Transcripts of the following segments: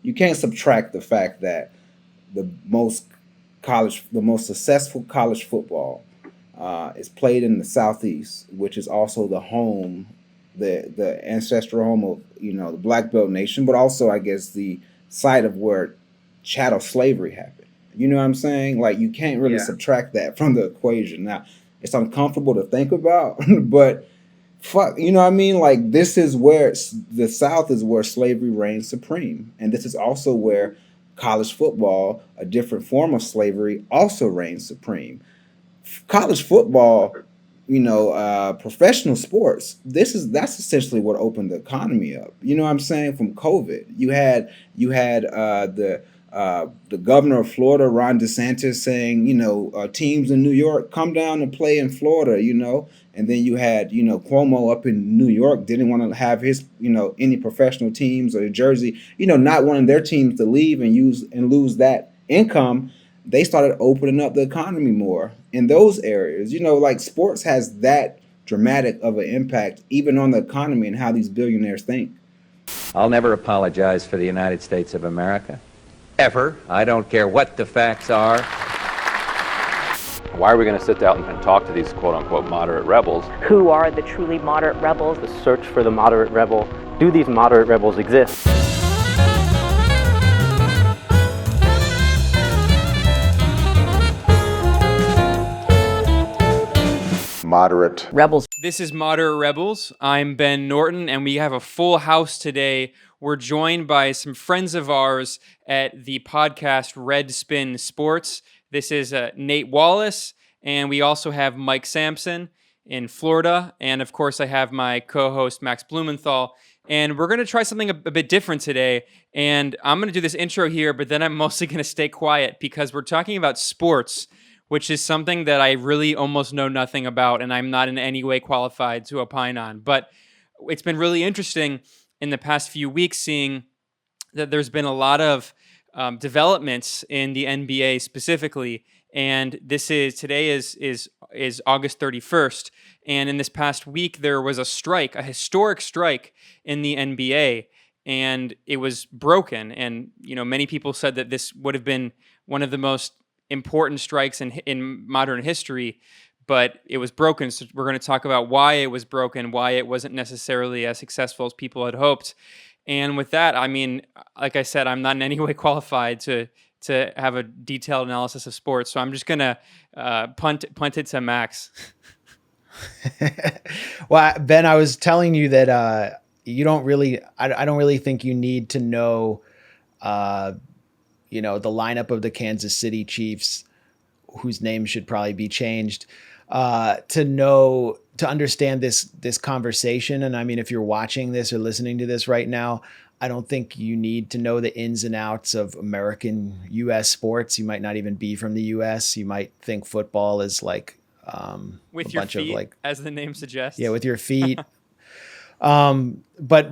you can't subtract the fact that the the most successful college football is played in the Southeast, which is also the home, the ancestral home of the Black Belt Nation, but also I guess the site of where chattel slavery happened. You know what I'm saying? Like you can't really Yeah. subtract that from the equation. Now it's uncomfortable to think about, but fuck, you know what I mean? Like this is where the South is where slavery reigned supreme, and this is also where college football, a different form of slavery, also reigns supreme. College football, professional sports. That's essentially what opened the economy up. You know what I'm saying? From COVID, you had the governor of Florida, Ron DeSantis, saying teams in New York come down and play in Florida. And then you had Cuomo up in New York didn't want to have his any professional teams or Jersey not wanting their teams to leave and lose that income. They started opening up the economy more in those areas. Like sports has that dramatic of an impact even on the economy and how these billionaires think. I'll never apologize for the United States of America. Ever. I don't care what the facts are. Why are we going to sit down and talk to these quote-unquote moderate rebels? Who are the truly moderate rebels? The search for the moderate rebel. Do these moderate rebels exist? Moderate rebels. This is Moderate Rebels. I'm Ben Norton, and we have a full house today. We're joined by some friends of ours at the podcast Redspin Sports. This is Nate Wallace, and we also have Mike Sampson in Florida. And of course, I have my co-host Max Blumenthal. And we're going to try something a bit different today. And I'm going to do this intro here, but then I'm mostly going to stay quiet because we're talking about sports, which is something that I really almost know nothing about, and I'm not in any way qualified to opine on. But it's been really interesting in the past few weeks seeing that there's been a lot of developments in the NBA specifically, and today is August 31st, and in this past week there was a historic strike in the NBA, and it was broken, and many people said that this would have been one of the most important strikes in modern history, but it was broken. So we're going to talk about why it was broken, why it wasn't necessarily as successful as people had hoped. And with that, I mean, like I said, I'm not in any way qualified to have a detailed analysis of sports. So I'm just going to punt it to Max. Well, Ben, I was telling you that I don't really think you need to know the lineup of the Kansas City Chiefs, whose name should probably be changed, to understand this conversation. And I mean, if you're watching this or listening to this right now, I don't think you need to know the ins and outs of American U.S. sports. You might not even be from the U.S. You might think football is like with your feet, as the name suggests. Yeah, with your feet. But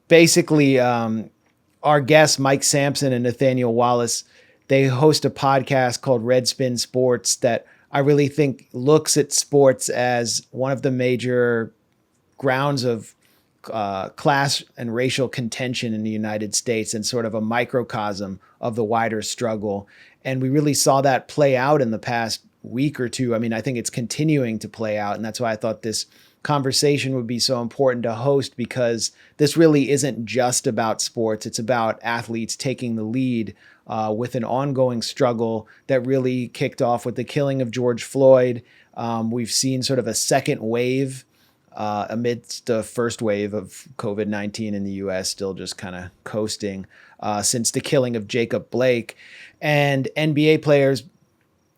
basically, our guests, Mike Sampson and Nathanial Wallace, they host a podcast called Redspin Sports that I really think looks at sports as one of the major grounds of class and racial contention in the United States and sort of a microcosm of the wider struggle. And we really saw that play out in the past week or two. I mean, I think it's continuing to play out. And that's why I thought this conversation would be so important to host, because this really isn't just about sports. It's about athletes taking the lead with an ongoing struggle that really kicked off with the killing of George Floyd. We've seen sort of a second wave amidst the first wave of COVID-19 in the U.S., still just kind of coasting since the killing of Jacob Blake. And NBA players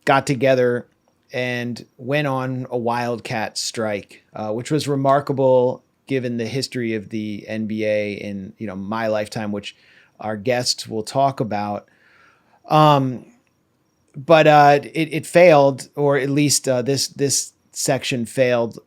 got together and went on a wildcat strike, which was remarkable given the history of the NBA in my lifetime, which our guests will talk about. But it failed, or at least this section failed.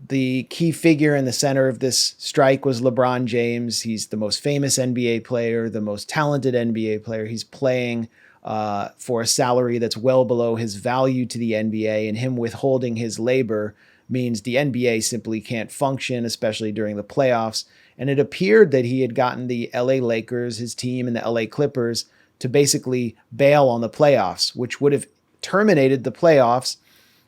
The key figure in the center of this strike was LeBron James. He's the most famous NBA player, the most talented NBA player. He's playing for a salary that's well below his value to the NBA, and him withholding his labor means the NBA simply can't function, especially during the playoffs. And it appeared that he had gotten the LA Lakers, his team, and the LA Clippers to basically bail on the playoffs, which would have terminated the playoffs.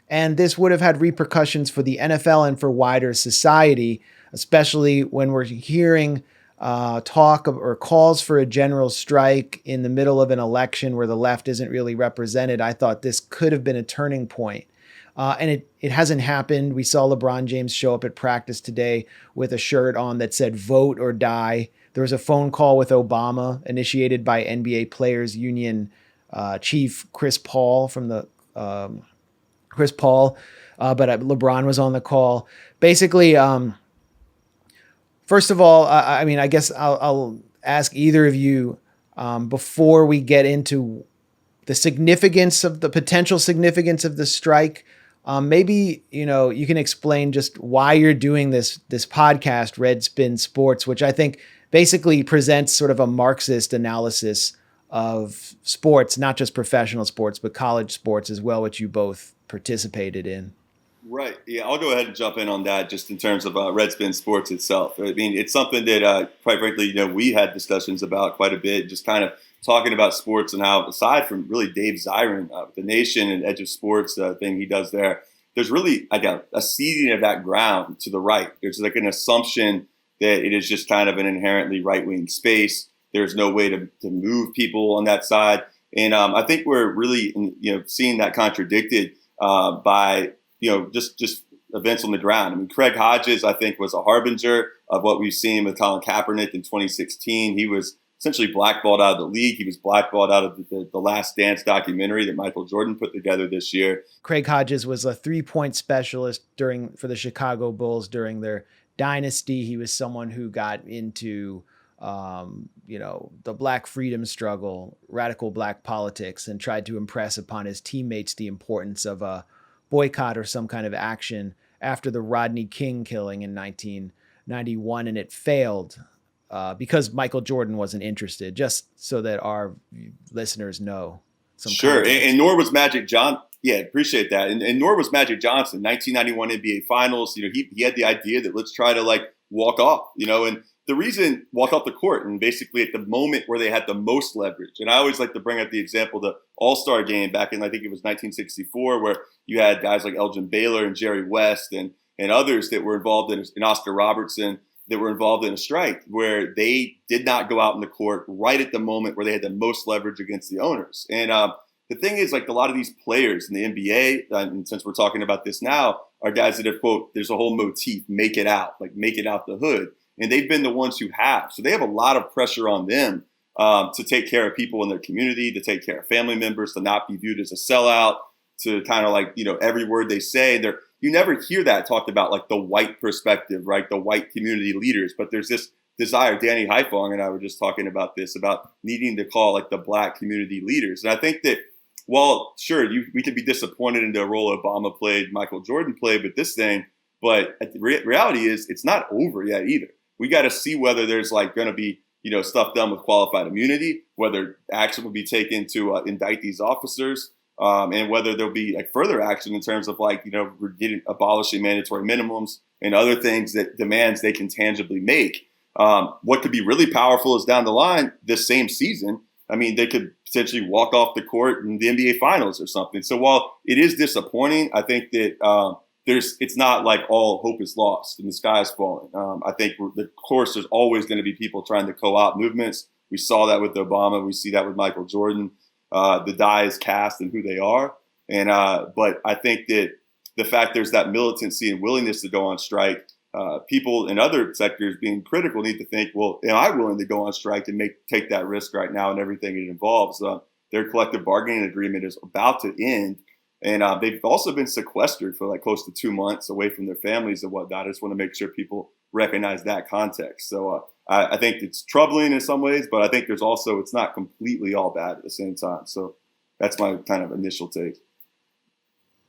And this would have had repercussions for the NFL and for wider society, especially when we're hearing talk of, or calls for a general strike in the middle of an election where the left isn't really represented. I thought this could have been a turning point. And it hasn't happened. We saw LeBron James show up at practice today with a shirt on that said "Vote or Die." There was a phone call with Obama initiated by NBA Players Union chief Chris Paul but LeBron was on the call. Basically, first of all, I guess I'll ask either of you before we get into the potential significance of the strike. Maybe, you can explain just why you're doing this podcast, Redspin Sports, which I think basically presents sort of a Marxist analysis of sports, not just professional sports, but college sports as well, which you both participated in. Right. Yeah, I'll go ahead and jump in on that just in terms of Redspin Sports itself. I mean, it's something that, quite frankly, we had discussions about quite a bit, just kind of talking about sports and how, aside from really Dave Zirin, the Nation and Edge of Sports thing he does there, there's really a seeding of that ground to the right. There's like an assumption that it is just kind of an inherently right-wing space. There's no way to move people on that side. And I think we're really, seeing that contradicted by, just events on the ground. I mean, Craig Hodges, I think, was a harbinger of what we've seen with Colin Kaepernick in 2016. He was essentially blackballed out of the league. He was blackballed out of the Last Dance documentary that Michael Jordan put together this year. Craig Hodges was a 3-point specialist for the Chicago Bulls during their dynasty. He was someone who got into, the Black freedom struggle, radical Black politics, and tried to impress upon his teammates the importance of a boycott or some kind of action after the Rodney King killing in 1991, and it failed. Because Michael Jordan wasn't interested, just so that our listeners know. Sure, and nor was Magic Johnson. Yeah, appreciate that. And nor was Magic Johnson. 1991 NBA Finals. He had the idea that let's try to walk off. And the reason walk off the court, and basically at the moment where they had the most leverage. And I always like to bring up the example, the All-Star game back in, I think it was 1964, where you had guys like Elgin Baylor and Jerry West and others that were involved in Oscar Robertson, that were involved in a strike where they did not go out in the court right at the moment where they had the most leverage against the owners. And the thing is, a lot of these players in the NBA, and since we're talking about this now, are guys that have, quote, there's a whole motif, make it out the hood. And they've been the ones who have. So they have a lot of pressure on them to take care of people in their community, to take care of family members, to not be viewed as a sellout, to kind of every word they say. You never hear that talked about the white perspective, right? The white community leaders. But there's this desire. Danny Haifong and I were just talking about this, about needing to call the Black community leaders. And I think that, well, sure, we could be disappointed in the role Obama played, Michael Jordan played with this thing. But the reality is it's not over yet either. We got to see whether there's going to be, stuff done with qualified immunity, whether action will be taken to indict these officers. And whether there'll be further action in terms of abolishing mandatory minimums and other things that demands they can tangibly make. What could be really powerful is down the line this same season. I mean, they could potentially walk off the court in the NBA Finals or something. So while it is disappointing, I think that it's not all hope is lost and the sky is falling. I think of course there's always going to be people trying to co-opt movements. We saw that with Obama. We see that with Michael Jordan. The die is cast in who they are. And but I think that the fact there's that militancy and willingness to go on strike, people in other sectors being critical need to think, well, am I willing to go on strike and take that risk right now and everything it involves? Their collective bargaining agreement is about to end. And they've also been sequestered for close to 2 months away from their families and whatnot. I just want to make sure people recognize that context. So I think it's troubling in some ways, but I think it's not completely all bad at the same time. So that's my kind of initial take.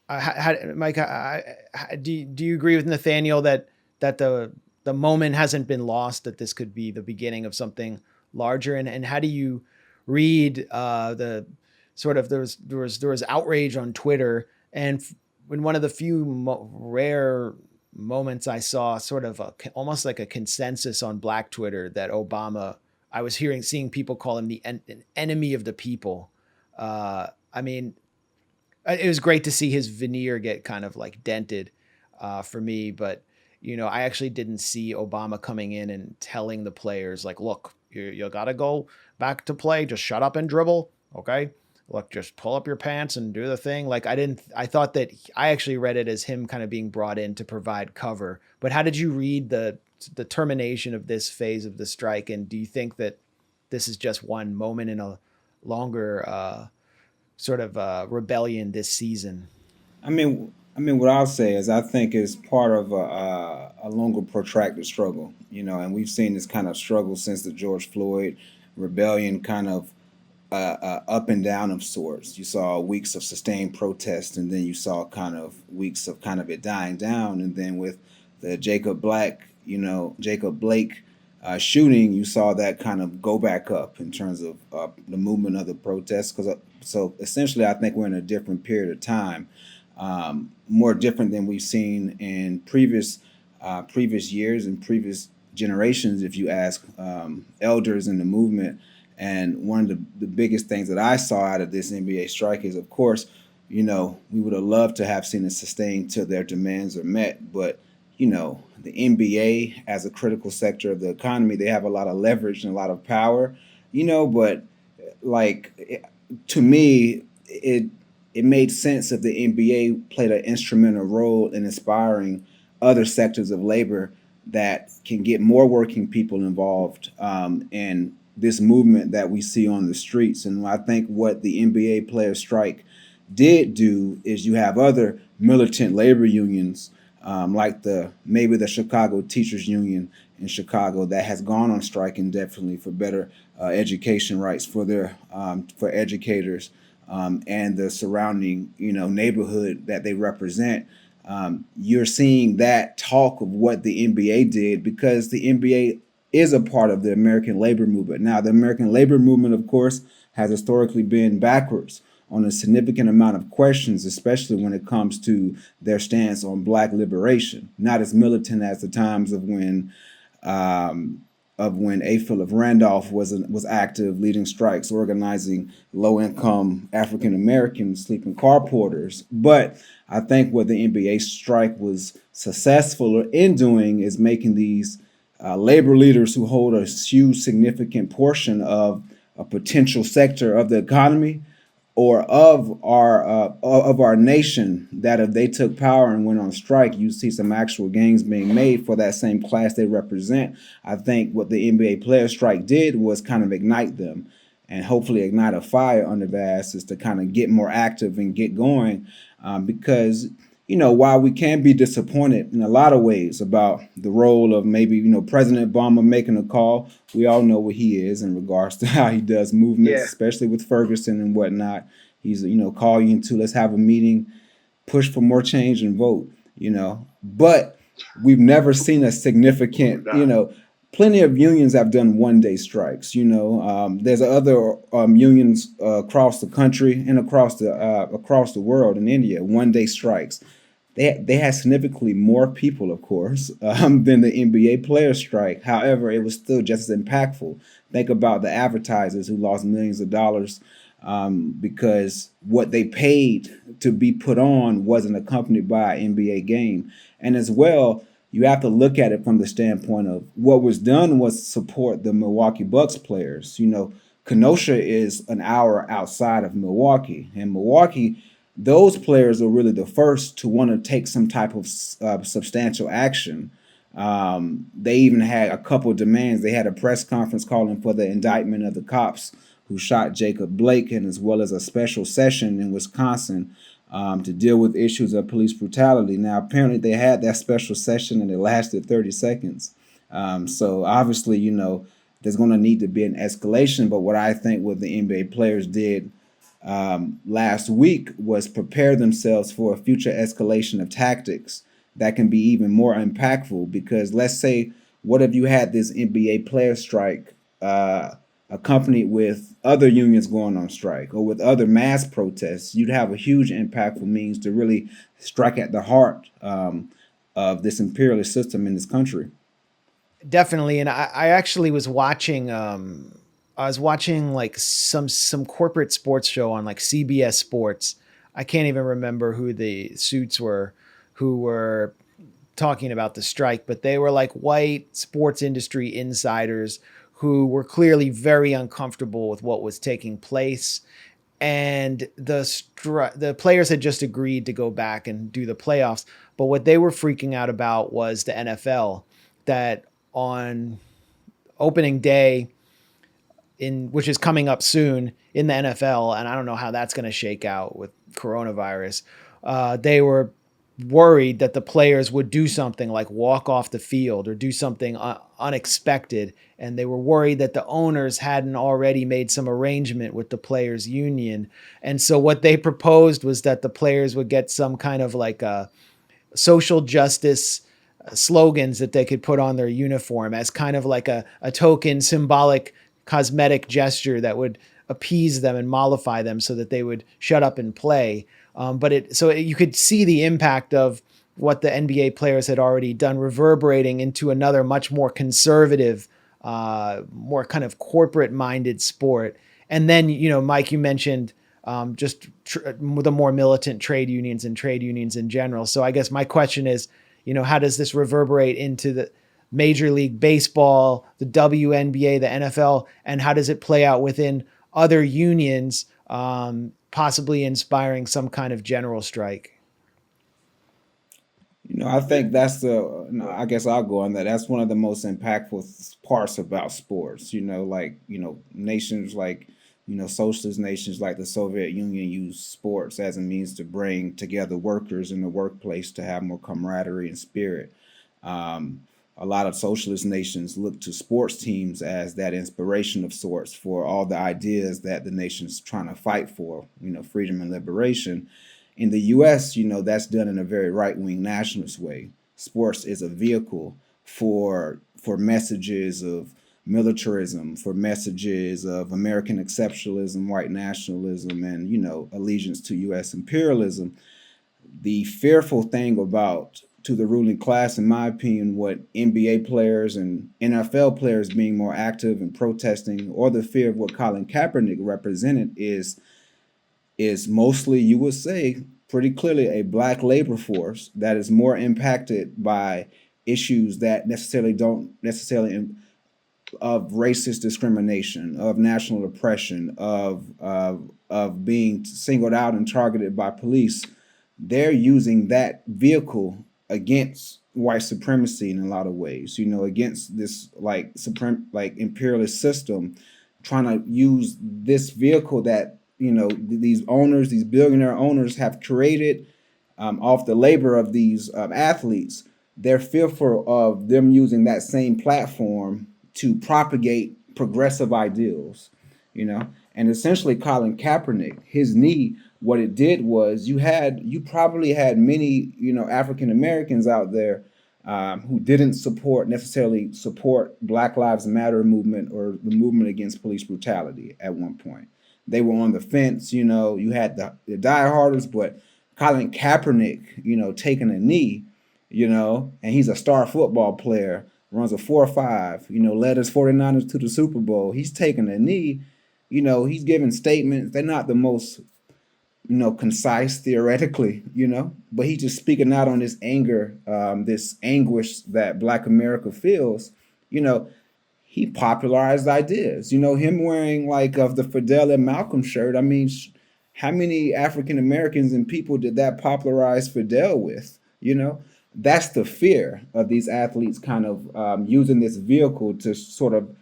Mike, do you agree with Nathanial that the moment hasn't been lost, that this could be the beginning of something larger? And how do you read the sort of there was outrage on Twitter, and in one of the few rare moments I saw sort of almost like a consensus on Black Twitter that Obama, I was seeing people call him an enemy of the people. I mean, it was great to see his veneer get kind of like dented for me, but I actually didn't see Obama coming in and telling the players like, look, you got to go back to play. Just shut up and dribble. Okay. Look, just pull up your pants and do the thing. Like I thought that I actually read it as him kind of being brought in to provide cover. But how did you read the termination of this phase of the strike? And do you think that this is just one moment in a longer sort of rebellion this season? I mean, what I'll say is I think it's part of a longer protracted struggle, and we've seen this kind of struggle since the George Floyd rebellion, kind of up and down of sorts. You saw weeks of sustained protest, and then you saw kind of weeks of kind of it dying down, and then with the Jacob Blake shooting, you saw that kind of go back up in terms of the movement of the protests. So essentially, I think we're in a different period of time, more different than we've seen in previous years and previous generations. If you ask elders in the movement, and one of the biggest things that I saw out of this NBA strike is, of course, we would have loved to have seen it sustained till their demands are met, but the NBA as a critical sector of the economy, they have a lot of leverage and a lot of power, but to me, it made sense if the NBA played an instrumental role in inspiring other sectors of labor that can get more working people involved in this movement that we see on the streets. And I think what the NBA player strike did do is you have other militant labor unions, like maybe the Chicago Teachers Union in Chicago, that has gone on strike indefinitely for better education rights for educators and the surrounding neighborhood that they represent. You're seeing that talk of what the NBA did because the NBA is a part of the American labor movement. Now, the American labor movement, of course, has historically been backwards on a significant amount of questions, especially when it comes to their stance on Black liberation. Not as militant as the times of when A. Philip Randolph was active, leading strikes, organizing low-income African American sleeping car porters. But I think what the NBA strike was successful in doing is making these labor leaders who hold a huge, significant portion of a potential sector of the economy or of our nation, that if they took power and went on strike, you see some actual gains being made for that same class they represent. I think what the NBA player strike did was kind of ignite them and hopefully ignite a fire under their asses to kind of get more active and get going because while we can be disappointed in a lot of ways about the role of maybe, President Obama making a call, we all know what he is in regards to how he does movements, especially with Ferguson and whatnot. He's, call you into, let's have a meeting, push for more change and vote, But we've never seen a significant, plenty of unions have done one-day strikes. There's other unions across the country and across the world in India, one-day strikes. They had significantly more people, of course, than the NBA player strike. However, it was still just as impactful. Think about the advertisers who lost millions of dollars because what they paid to be put on wasn't accompanied by an NBA game. And as well, you have to look at it from the standpoint of what was done was support the Milwaukee Bucks players. Kenosha is an hour outside of Milwaukee, and Milwaukee, those players are really the first to want to take some type of substantial action. They even had a couple of demands. They had a press conference calling for the indictment of the cops who shot Jacob Blake, and as well as a special session in Wisconsin to deal with issues of police brutality. Now, apparently they had that special session and it lasted 30 seconds. So obviously, there's going to need to be an escalation. But what I think what the NBA players did last week was prepare themselves for a future escalation of tactics that can be even more impactful. Because let's say, what if you had this NBA player strike a accompanied with other unions going on strike or with other mass protests, you'd have a huge impactful means to really strike at the heart of this imperialist system in this country. Definitely. And I actually was watching I was watching like some corporate sports show on like CBS Sports. I can't even remember who the suits were who were talking about the strike, but they were like white sports industry insiders who were clearly very uncomfortable with what was taking place. And the players had just agreed to go back and do the playoffs. But what they were freaking out about was the NFL, that on opening day, which is coming up soon in the NFL, and I don't know how that's going to shake out with coronavirus. They were worried that the players would do something like walk off the field or do something unexpected. And they were worried that the owners hadn't already made some arrangement with the players union. And so what they proposed was that the players would get some kind of like a social justice slogans that they could put on their uniform as kind of like a token symbolic cosmetic gesture that would appease them and mollify them so that they would shut up and play. You could see the impact of what the NBA players had already done reverberating into another much more conservative, more kind of corporate minded sport. And then, Mike, you mentioned the more militant trade unions and trade unions in general. So I guess my question is, how does this reverberate into the Major League Baseball, the WNBA, the NFL, and how does it play out within other unions, possibly inspiring some kind of general strike? I think I guess I'll go on that. That's one of the most impactful parts about sports. Nations like, socialist nations like the Soviet Union use sports as a means to bring together workers in the workplace to have more camaraderie and spirit. A lot of socialist nations look to sports teams as that inspiration of sorts for all the ideas that the nation's trying to fight for, freedom and liberation. In the U.S., that's done in a very right-wing nationalist way. Sports is a vehicle for messages of militarism, for messages of American exceptionalism, white nationalism, and, allegiance to U.S. imperialism. The fearful thing to the ruling class, in my opinion, what NBA players and NFL players being more active and protesting, or the fear of what Colin Kaepernick represented is mostly, you would say, pretty clearly a black labor force that is more impacted by issues that don't necessarily of racist discrimination, of national oppression, of being singled out and targeted by police. They're using that vehicle against white supremacy in a lot of ways, against this imperialist system, trying to use this vehicle that, these billionaire owners have created off the labor of these athletes. They're fearful of them using that same platform to propagate progressive ideals, and essentially Colin Kaepernick, his knee, what it did was you probably had many, African Americans out there who didn't necessarily support Black Lives Matter movement or the movement against police brutality at one point. They were on the fence, you had the dieharders, but Colin Kaepernick, taking a knee, and he's a star football player, runs a 4.5, led his 49ers to the Super Bowl. He's taking a knee, he's giving statements. They're not the most, concise theoretically, but he's just speaking out on this anger, this anguish that Black America feels, he popularized ideas, him wearing of the Fidel and Malcolm shirt. I mean, how many African Americans and people did that popularize Fidel with? That's the fear of these athletes kind of using this vehicle to sort of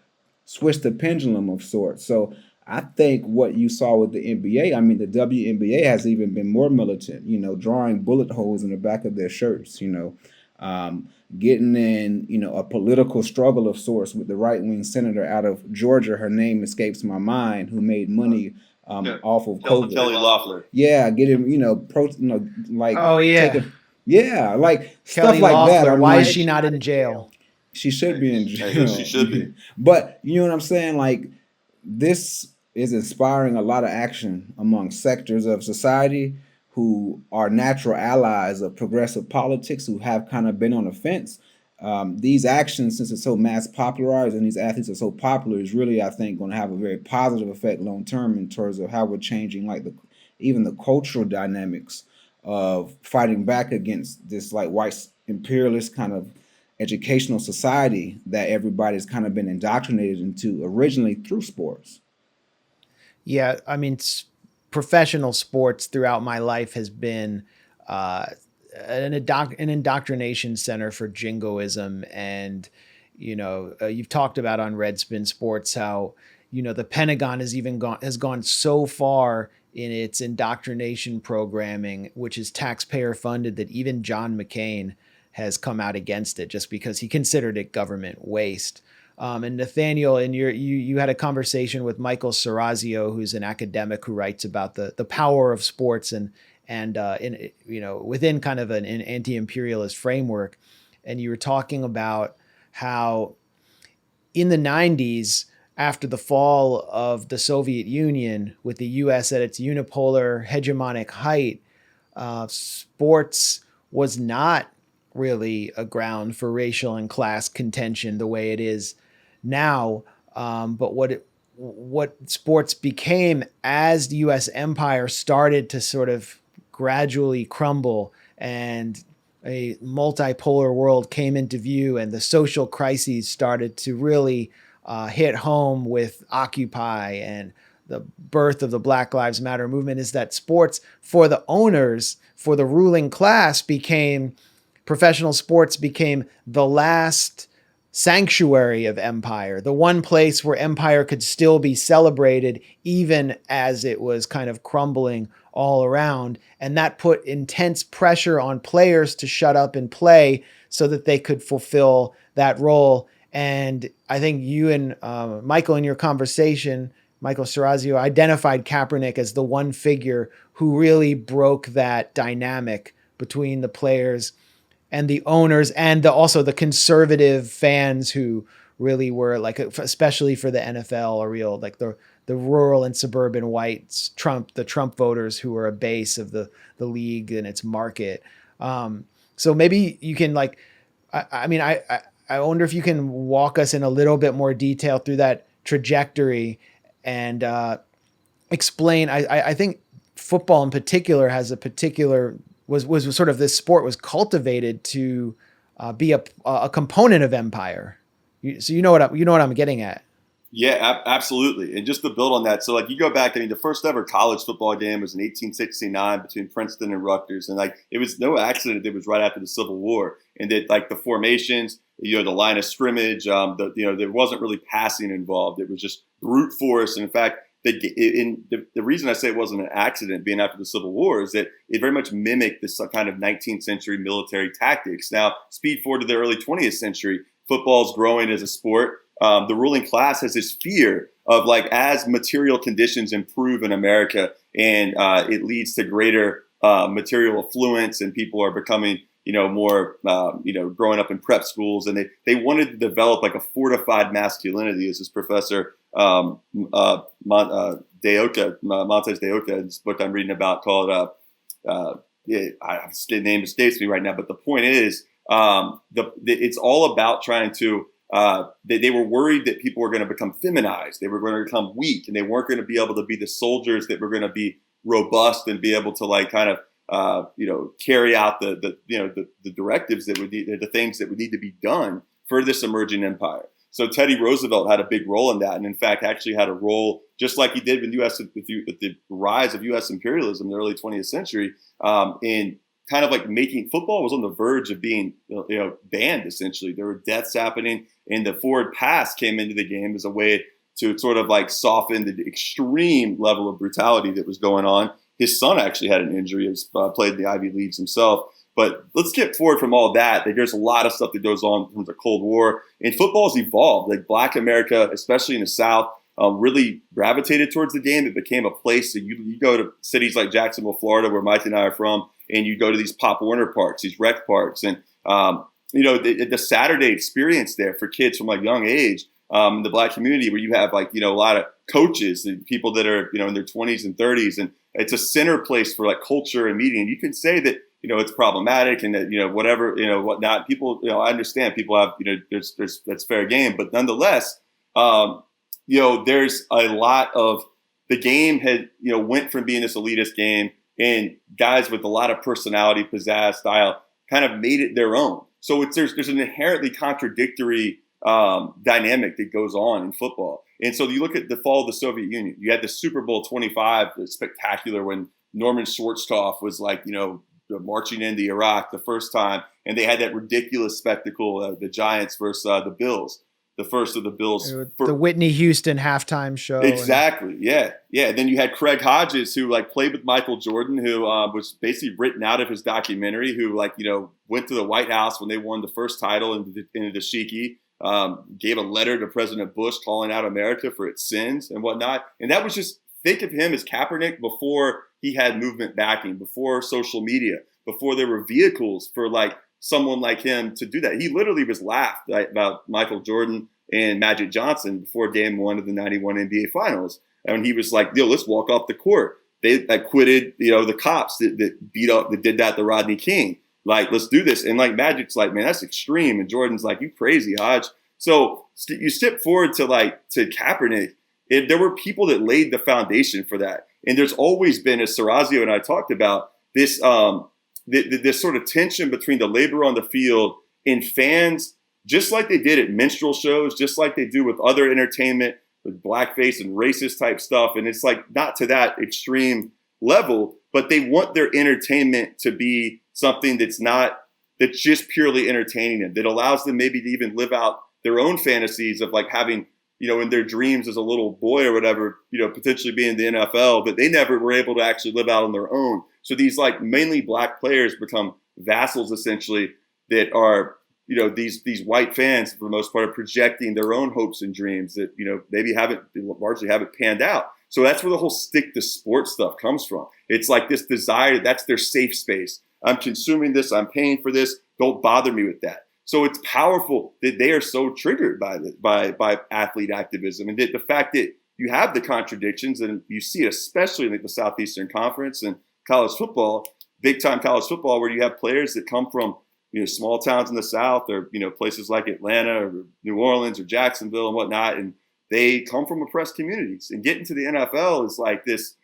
switch the pendulum of sorts. So I think what you saw with the NBA, I mean, the WNBA has even been more militant, drawing bullet holes in the back of their shirts, getting in, a political struggle of sorts with the right-wing senator out of Georgia. Her name escapes my mind, who made money off of COVID. Kelly Loeffler. Yeah, get him, Oh, yeah. Yeah, Kelly stuff like Loeffler, that. why is she not in jail? She should be in jail. Yeah, she should be. But you know what I'm saying? this is inspiring a lot of action among sectors of society who are natural allies of progressive politics, who have kind of been on the fence. These actions, since it's so mass popularized and these athletes are so popular, is really, I think, going to have a very positive effect long term in terms of how we're changing, like even the cultural dynamics of fighting back against this like white imperialist kind of educational society that everybody's kind of been indoctrinated into originally through sports. Yeah, I mean, professional sports throughout my life has been an indoctrination center for jingoism. And, you've talked about on Redspin Sports how, the Pentagon has gone so far in its indoctrination programming, which is taxpayer funded, that even John McCain has come out against it just because he considered it government waste. And Nathanial, and you had a conversation with Michael Serrazio, who's an academic who writes about the power of sports and within kind of an anti-imperialist framework. And you were talking about how in the 90s, after the fall of the Soviet Union, with the U.S. at its unipolar hegemonic height, sports was not really a ground for racial and class contention the way it is now. But what sports became as the U.S. empire started to sort of gradually crumble and a multipolar world came into view and the social crises started to really hit home with Occupy and the birth of the Black Lives Matter movement, is that sports for the owners, for the ruling class, professional sports became the last sanctuary of empire, the one place where empire could still be celebrated even as it was kind of crumbling all around. And that put intense pressure on players to shut up and play so that they could fulfill that role. And I think you and Michael, in your conversation, Michael Serrazio, identified Kaepernick as the one figure who really broke that dynamic between the players and the owners, and also the conservative fans who really were like, especially for the NFL, a real like the rural and suburban whites, the Trump voters who were a base of the league and its market. So maybe you can I wonder if you can walk us in a little bit more detail through that trajectory and explain. I think football in particular has a particular was sort of, this sport was cultivated to be a component of empire. So you know what I'm getting at. Yeah, absolutely. And just to build on that, so like you go back, I mean, the first ever college football game was in 1869 between Princeton and Rutgers, and like it was no accident it was right after the Civil War, and that like the formations, the line of scrimmage, there wasn't really passing involved. It was just brute force. And in fact, the reason I say it wasn't an accident being after the Civil War is that it very much mimicked this kind of 19th century military tactics. Now, speed forward to the early 20th century, football's growing as a sport. The ruling class has this fear of like, as material conditions improve in America and it leads to greater material affluence and people are becoming, more, growing up in prep schools, and they wanted to develop like a fortified masculinity, as this professor Montes de Oca, in this book I'm reading about called, the name escapes me right now, but the point is, it's all about trying to, they were worried that people were going to become feminized. They were going to become weak, and they weren't going to be able to be the soldiers that were going to be robust and be able to like kind of, carry out the directives that would need, the things that would need to be done for this emerging empire. So Teddy Roosevelt had a big role in that, and in fact, actually had a role just like he did with the rise of U.S. imperialism in the early 20th century, in kind of like making football was on the verge of being banned. Essentially, there were deaths happening, and the forward pass came into the game as a way to sort of like soften the extreme level of brutality that was going on. His son actually had an injury. He played in the Ivy Leagues himself. But let's get forward from all that. There's a lot of stuff that goes on in the Cold War. And football's evolved. Like Black America, especially in the South, really gravitated towards the game. It became a place that you go to cities like Jacksonville, Florida, where Mike and I are from, and you go to these Pop Warner parks, these rec parks. And, the Saturday experience there for kids from like young age, the Black community, where you have like, a lot of coaches and people that are, in their 20s and 30s. And it's a center place for like culture and media. And you can say that, it's problematic and that, whatever, whatnot. People, I understand people have, there's that's fair game. But nonetheless, there's a lot of the game had, went from being this elitist game and guys with a lot of personality, pizzazz, style kind of made it their own. So there's an inherently contradictory dynamic that goes on in football. And so you look at the fall of the Soviet Union. You had the Super Bowl 25, spectacular, when Norman Schwarzkopf was like, marching into Iraq the first time, and they had that ridiculous spectacle, the Giants versus the Bills, the first of the Bills. The Whitney Houston halftime show. Exactly. Yeah. Then you had Craig Hodges, who like played with Michael Jordan, who was basically written out of his documentary, who went to the White House when they won the first title in the Dashiki, gave a letter to President Bush calling out America for its sins and whatnot. And that was just, think of him as Kaepernick before he had movement backing, before social media, before there were vehicles for like someone like him to do that. He literally was laughed about Michael Jordan and Magic Johnson before game 1 of the 91 NBA finals. And he was like, let's walk off the court. They acquitted, the cops that beat up, that did that to Rodney King. Like, let's do this. And like Magic's like, man, that's extreme. And Jordan's like, you crazy, Hodge. So you step forward to Kaepernick. There were people that laid the foundation for that. And there's always been, as Serrazio and I talked about, this this sort of tension between the labor on the field and fans, just like they did at minstrel shows, just like they do with other entertainment, with blackface and racist type stuff. And it's like not to that extreme level, but they want their entertainment to be something that's just purely entertaining them, that allows them maybe to even live out their own fantasies of like having, in their dreams as a little boy or whatever, potentially being in the NFL, but they never were able to actually live out on their own. So these like mainly black players become vassals essentially that are, these white fans for the most part are projecting their own hopes and dreams that, maybe largely haven't panned out. So that's where the whole stick to sports stuff comes from. It's like this desire, that's their safe space. I'm consuming this, I'm paying for this, don't bother me with that. So it's powerful that they are so triggered by athlete activism, and that the fact that you have the contradictions, and you see it especially in the Southeastern Conference and college football, big time college football, where you have players that come from small towns in the South, or places like Atlanta or New Orleans or Jacksonville and whatnot, and they come from oppressed communities. And getting to the NFL is like this,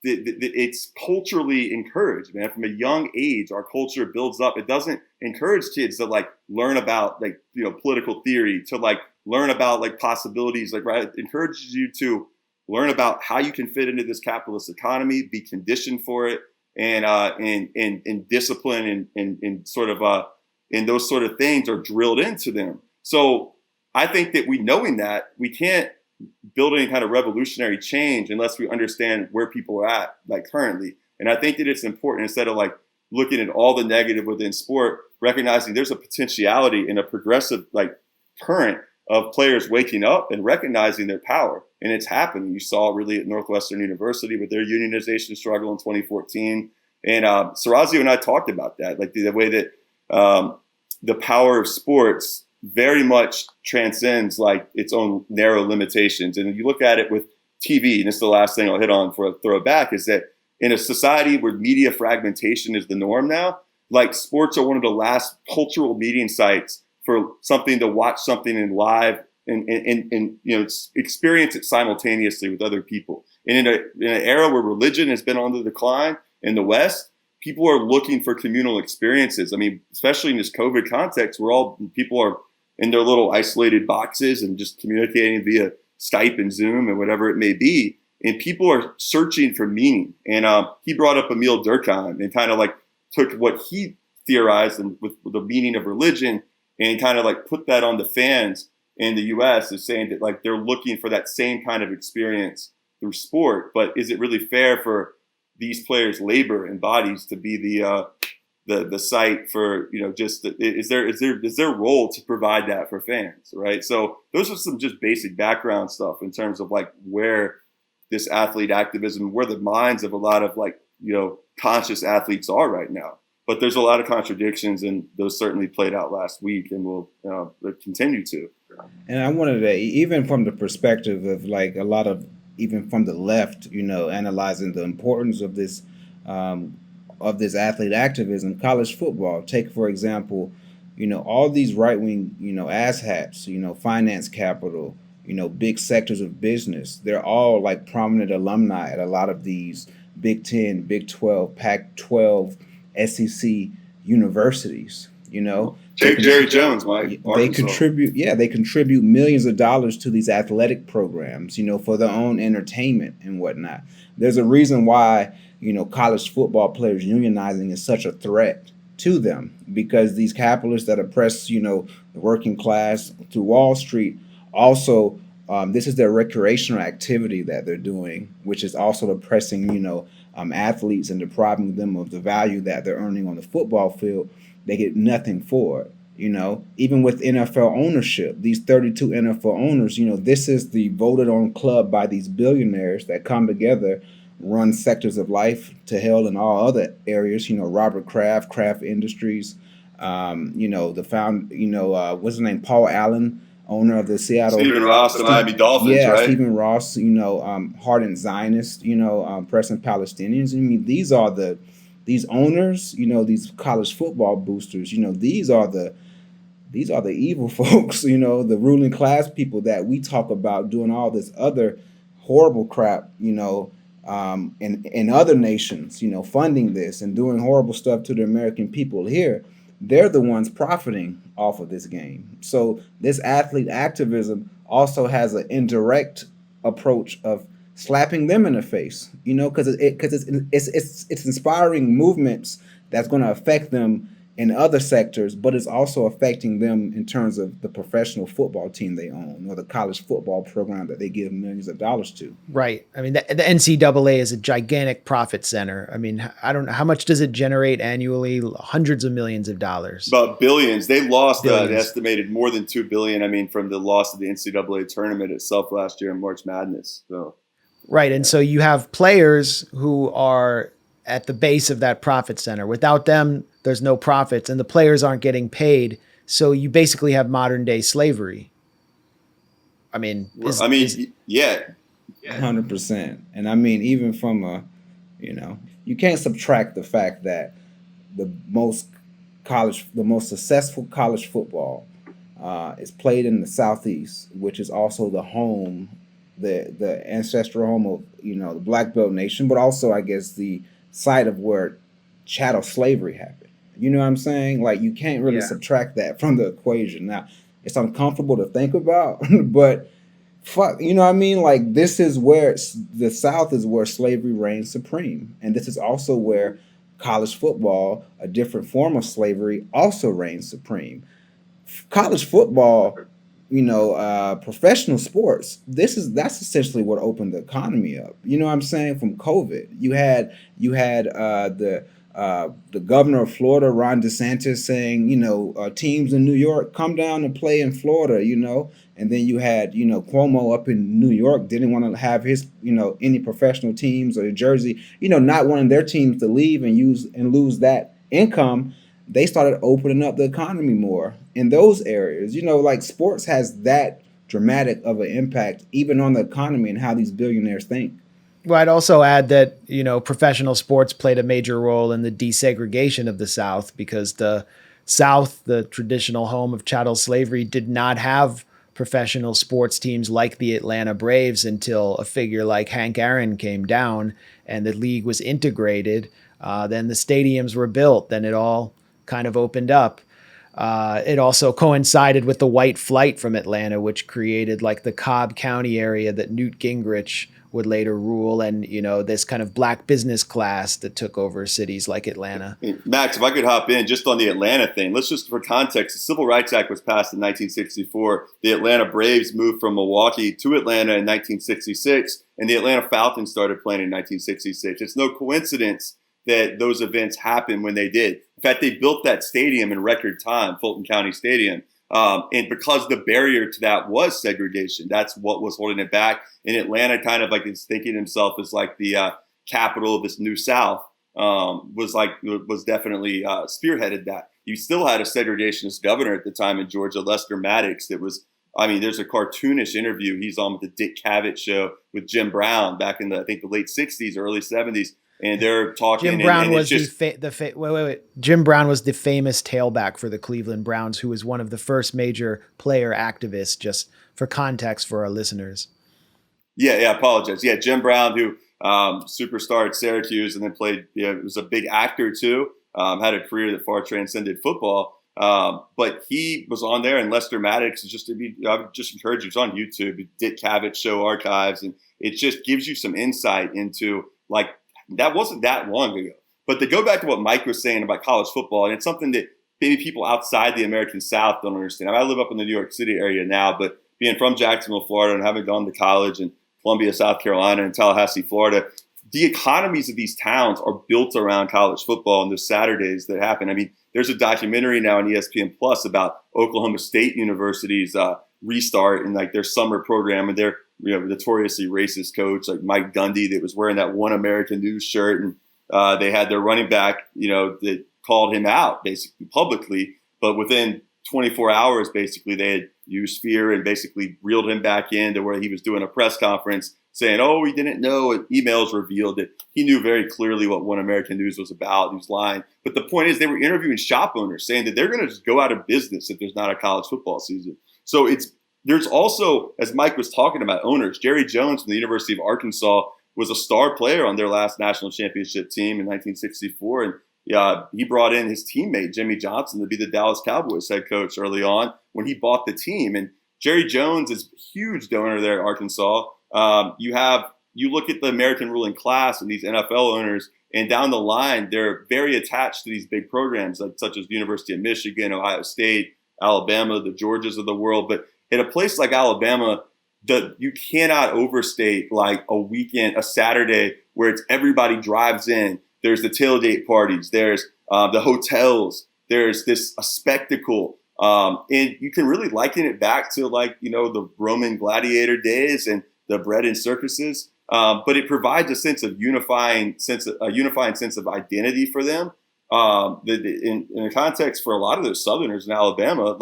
it's culturally encouraged, man. From a young age, our culture builds up. It doesn't encourage kids to like learn about like, political theory, to like learn about like possibilities, like, right? It encourages you to learn about how you can fit into this capitalist economy, be conditioned for it, and discipline and sort of, and those sort of things are drilled into them. So I think that knowing that, we can't build any kind of revolutionary change unless we understand where people are at, like currently. And I think that it's important, instead of like looking at all the negative within sport, recognizing there's a potentiality and a progressive like current of players waking up and recognizing their power. And it's happening. You saw it really at Northwestern University with their unionization struggle in 2014. And Serrazio and I talked about that, like the way that the power of sports very much transcends like its own narrow limitations. And if you look at it with TV, and this is the last thing I'll hit on for a throwback, is that in a society where media fragmentation is the norm now, like sports are one of the last cultural meeting sites for something to watch something in live and experience it simultaneously with other people. And in an era where religion has been on the decline in the West, people are looking for communal experiences. I mean, especially in this COVID context, where people are in their little isolated boxes and just communicating via Skype and Zoom and whatever it may be. And people are searching for meaning. And he brought up Emil Durkheim and kind of like took what he theorized and with the meaning of religion and kind of like put that on the fans in the US, as saying that like they're looking for that same kind of experience through sport. But is it really fair for these players' labor and bodies to be the site for, is their role to provide that for fans, right? So those are some just basic background stuff in terms of like where this athlete activism, where the minds of a lot of like, conscious athletes are right now. But there's a lot of contradictions, and those certainly played out last week, and will continue to. And I wanted to, even from the perspective of like a lot of, even from the left, analyzing the importance of this athlete activism, college football. Take, for example, all these right-wing, asshats, finance capital, big sectors of business. They're all like prominent alumni at a lot of these Big 10, Big 12, Pac-12, SEC universities, Jerry Jones, Mike. They contribute millions of dollars to these athletic programs, for their own entertainment and whatnot. There's a reason why, college football players unionizing is such a threat to them, because these capitalists that oppress, the working class through Wall Street also, this is their recreational activity that they're doing, which is also oppressing, athletes and depriving them of the value that they're earning on the football field. They get nothing for it. Even with NFL ownership, these 32 NFL owners, this is the voted on club by these billionaires that come together, run sectors of life to hell in all other areas. Robert Kraft Industries, what's his name? Paul Allen, owner of the Seattle. Stephen Ross, the Miami Dolphins, yeah, right? Stephen Ross, hardened Zionists, pressing Palestinians. I mean, these owners, these college football boosters, these are the evil folks, the ruling class people that we talk about doing all this other horrible crap, in other nations, funding this and doing horrible stuff to the American people here. They're the ones profiting off of this game. So this athlete activism also has an indirect approach of slapping them in the face, because it's inspiring movements that's going to affect them in other sectors, but it's also affecting them in terms of the professional football team they own or the college football program that they give millions of dollars to. Right. I mean, the NCAA is a gigantic profit center. I mean, I don't know, how much does it generate annually? Hundreds of millions of dollars. About billions. They lost an estimated more than $2 billion. I mean, from the loss of the NCAA tournament itself last year in March Madness. So. Right. And so you have players who are at the base of that profit center. Without them, there's no profits, and the players aren't getting paid. So you basically have modern day slavery. I mean, yeah. 100%. And I mean, even from you can't subtract the fact that the most successful college football is played in the Southeast, which is also the home, the ancestral home of, the Black Belt Nation, but also, I guess, the site of where chattel slavery happened. You know what I'm saying? Like, you can't really subtract that from the equation. Now, it's uncomfortable to think about, but fuck, you know what I mean? Like, this is where the South is where slavery reigns supreme. And this is also where college football, a different form of slavery, also reigns supreme. College football, professional sports, that's essentially what opened the economy up. You know what I'm saying? From COVID, you had the governor of Florida, Ron DeSantis, saying, teams in New York, come down and play in Florida, and then you had, Cuomo up in New York didn't want to have his, any professional teams or Jersey, not wanting their teams to leave and lose that income. They started opening up the economy more in those areas. Like, sports has that dramatic of an impact even on the economy and how these billionaires think. Well, I'd also add that, professional sports played a major role in the desegregation of the South, because the South, the traditional home of chattel slavery, did not have professional sports teams like the Atlanta Braves until a figure like Hank Aaron came down and the league was integrated. Then the stadiums were built. Then it all kind of opened up. It also coincided with the white flight from Atlanta, which created like the Cobb County area that Newt Gingrich would later rule, and this kind of black business class that took over cities like Atlanta. Max, if I could hop in just on the Atlanta thing, let's just, for context, the Civil Rights Act was passed in 1964. The Atlanta Braves moved from Milwaukee to Atlanta in 1966, and the Atlanta Falcons started playing in 1966. It's no coincidence that those events happened when they did. In fact, they built that stadium in record time, Fulton County Stadium. And because the barrier to that was segregation, that's what was holding it back. And Atlanta kind of like is thinking himself as like the capital of this new South. was definitely spearheaded that. You still had a segregationist governor at the time in Georgia, Lester Maddox. There's a cartoonish interview he's on with the Dick Cavett show with Jim Brown back in the late 60s, early 70s. And they're talking. Jim Brown and was just, Jim Brown was the famous tailback for the Cleveland Browns, who was one of the first major player activists, just for context for our listeners. Yeah, I apologize. Yeah, Jim Brown, who superstar at Syracuse and then played, was a big actor too, had a career that far transcended football. But he was on there, and Lester Maddox I would just encourage you. It's on YouTube, Dick Cavett Show archives, and it just gives you some insight into that wasn't that long ago. But to go back to what Mike was saying about college football, and it's something that maybe people outside the American South don't understand. I live up in the New York City area now, but being from Jacksonville, Florida, and having gone to college in Columbia, South Carolina, and Tallahassee, Florida, the economies of these towns are built around college football and those Saturdays that happen. I mean, there's a documentary now on ESPN Plus about Oklahoma State University's restart and their summer program, and their notoriously racist coach like Mike Gundy that was wearing that One American News shirt, and they had their running back, that called him out basically publicly, but within 24 hours, basically they had used fear and basically reeled him back in to where he was doing a press conference saying, "Oh, he didn't know." And emails revealed that he knew very clearly what One American News was about. He was lying. But the point is, they were interviewing shop owners saying that they're going to just go out of business if there's not a college football season. So there's also, as Mike was talking about, owners. Jerry Jones from the University of Arkansas was a star player on their last national championship team in 1964. And he brought in his teammate, Jimmy Johnson, to be the Dallas Cowboys head coach early on when he bought the team. And Jerry Jones is a huge donor there at Arkansas. You look at the American ruling class and these NFL owners, and down the line, they're very attached to these big programs, such as the University of Michigan, Ohio State, Alabama, the Georgias of the world. But in a place like Alabama, you cannot overstate a weekend, a Saturday where everybody drives in. There's the tailgate parties. There's the hotels. There's a spectacle. And you can really liken it back to the Roman gladiator days and the bread and circuses. But it provides a unifying sense of identity for them. In the context for a lot of those Southerners in Alabama,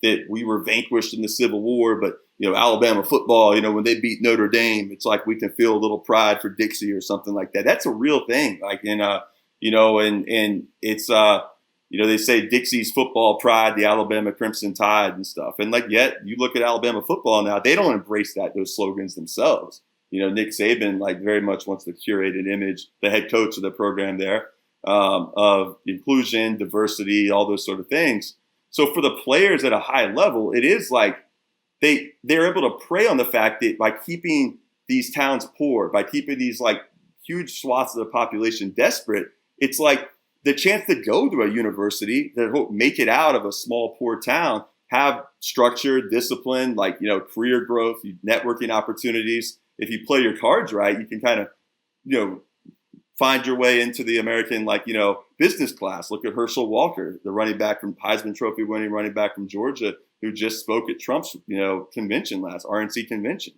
that we were vanquished in the Civil War, but Alabama football, when they beat Notre Dame, it's like we can feel a little pride for Dixie or something like that. That's a real thing. And it's they say Dixie's football pride, the Alabama Crimson Tide and stuff. And yet you look at Alabama football now, they don't embrace those slogans themselves. Nick Saban very much wants to curate an image, the head coach of the program there, of inclusion, diversity, all those sort of things. So for the players at a high level, it is they're able to prey on the fact that by keeping these towns poor, by keeping these huge swaths of the population desperate, it's the chance to go to a university that make it out of a small poor town, have structure, discipline, career growth, networking opportunities. If you play your cards right, you can kind of, find your way into the American, business class. Look at Herschel Walker, the running back from Heisman Trophy winning running back from Georgia, who just spoke at Trump's, convention RNC convention.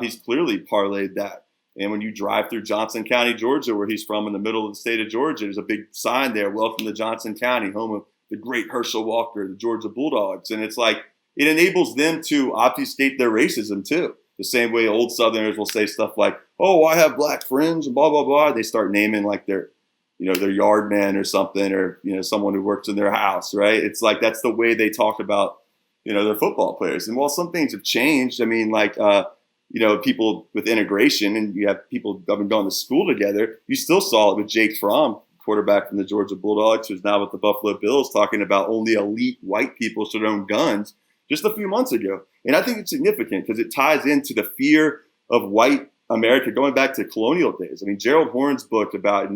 He's clearly parlayed that. And when you drive through Johnson County, Georgia, where he's from in the middle of the state of Georgia, there's a big sign there, "Welcome to Johnson County, home of the great Herschel Walker, the Georgia Bulldogs." And it's it enables them to obfuscate their racism too. The same way old Southerners will say stuff like, "Oh, I have black friends," and blah, blah, blah. They start naming their yard man or something, or, someone who works in their house, right? It's that's the way they talk about, their football players. And while some things have changed, I mean, people with integration, and you have people that have been going to school together, you still saw it with Jake Fromm, quarterback from the Georgia Bulldogs, who's now with the Buffalo Bills, talking about only elite white people should own guns just a few months ago. And I think it's significant because it ties into the fear of white America going back to colonial days. I mean, Gerald Horne's book about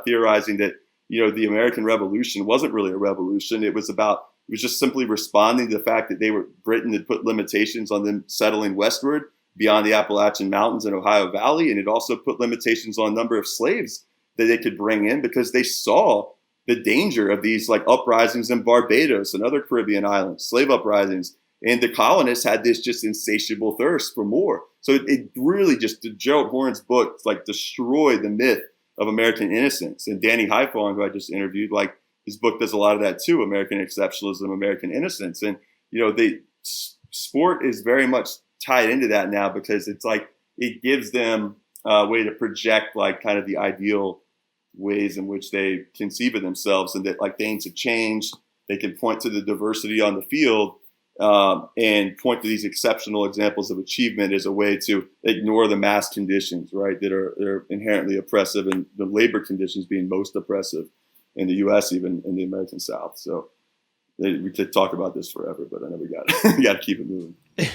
theorizing that, the American Revolution wasn't really a revolution. It was just simply responding to the fact that Britain had put limitations on them settling westward beyond the Appalachian Mountains and Ohio Valley. And it also put limitations on the number of slaves that they could bring in because they saw the danger of these uprisings in Barbados and other Caribbean islands, slave uprisings. And the colonists had this just insatiable thirst for more. So it really Gerald Horne's book destroyed the myth of American innocence. And Danny Haiphong, who I just interviewed, like his book does a lot of that too, American Exceptionalism, American Innocence. And, sport is very much tied into that now because it's like it gives them a way to project like kind of the ideal ways in which they conceive of themselves, and that like things have changed. They can point to the diversity on the field and point to these exceptional examples of achievement as a way to ignore the mass conditions, right, that are inherently oppressive, and the labor conditions being most oppressive in the U.S., even in the American South. So we could talk about this forever, but I know we got to keep it moving. Yeah.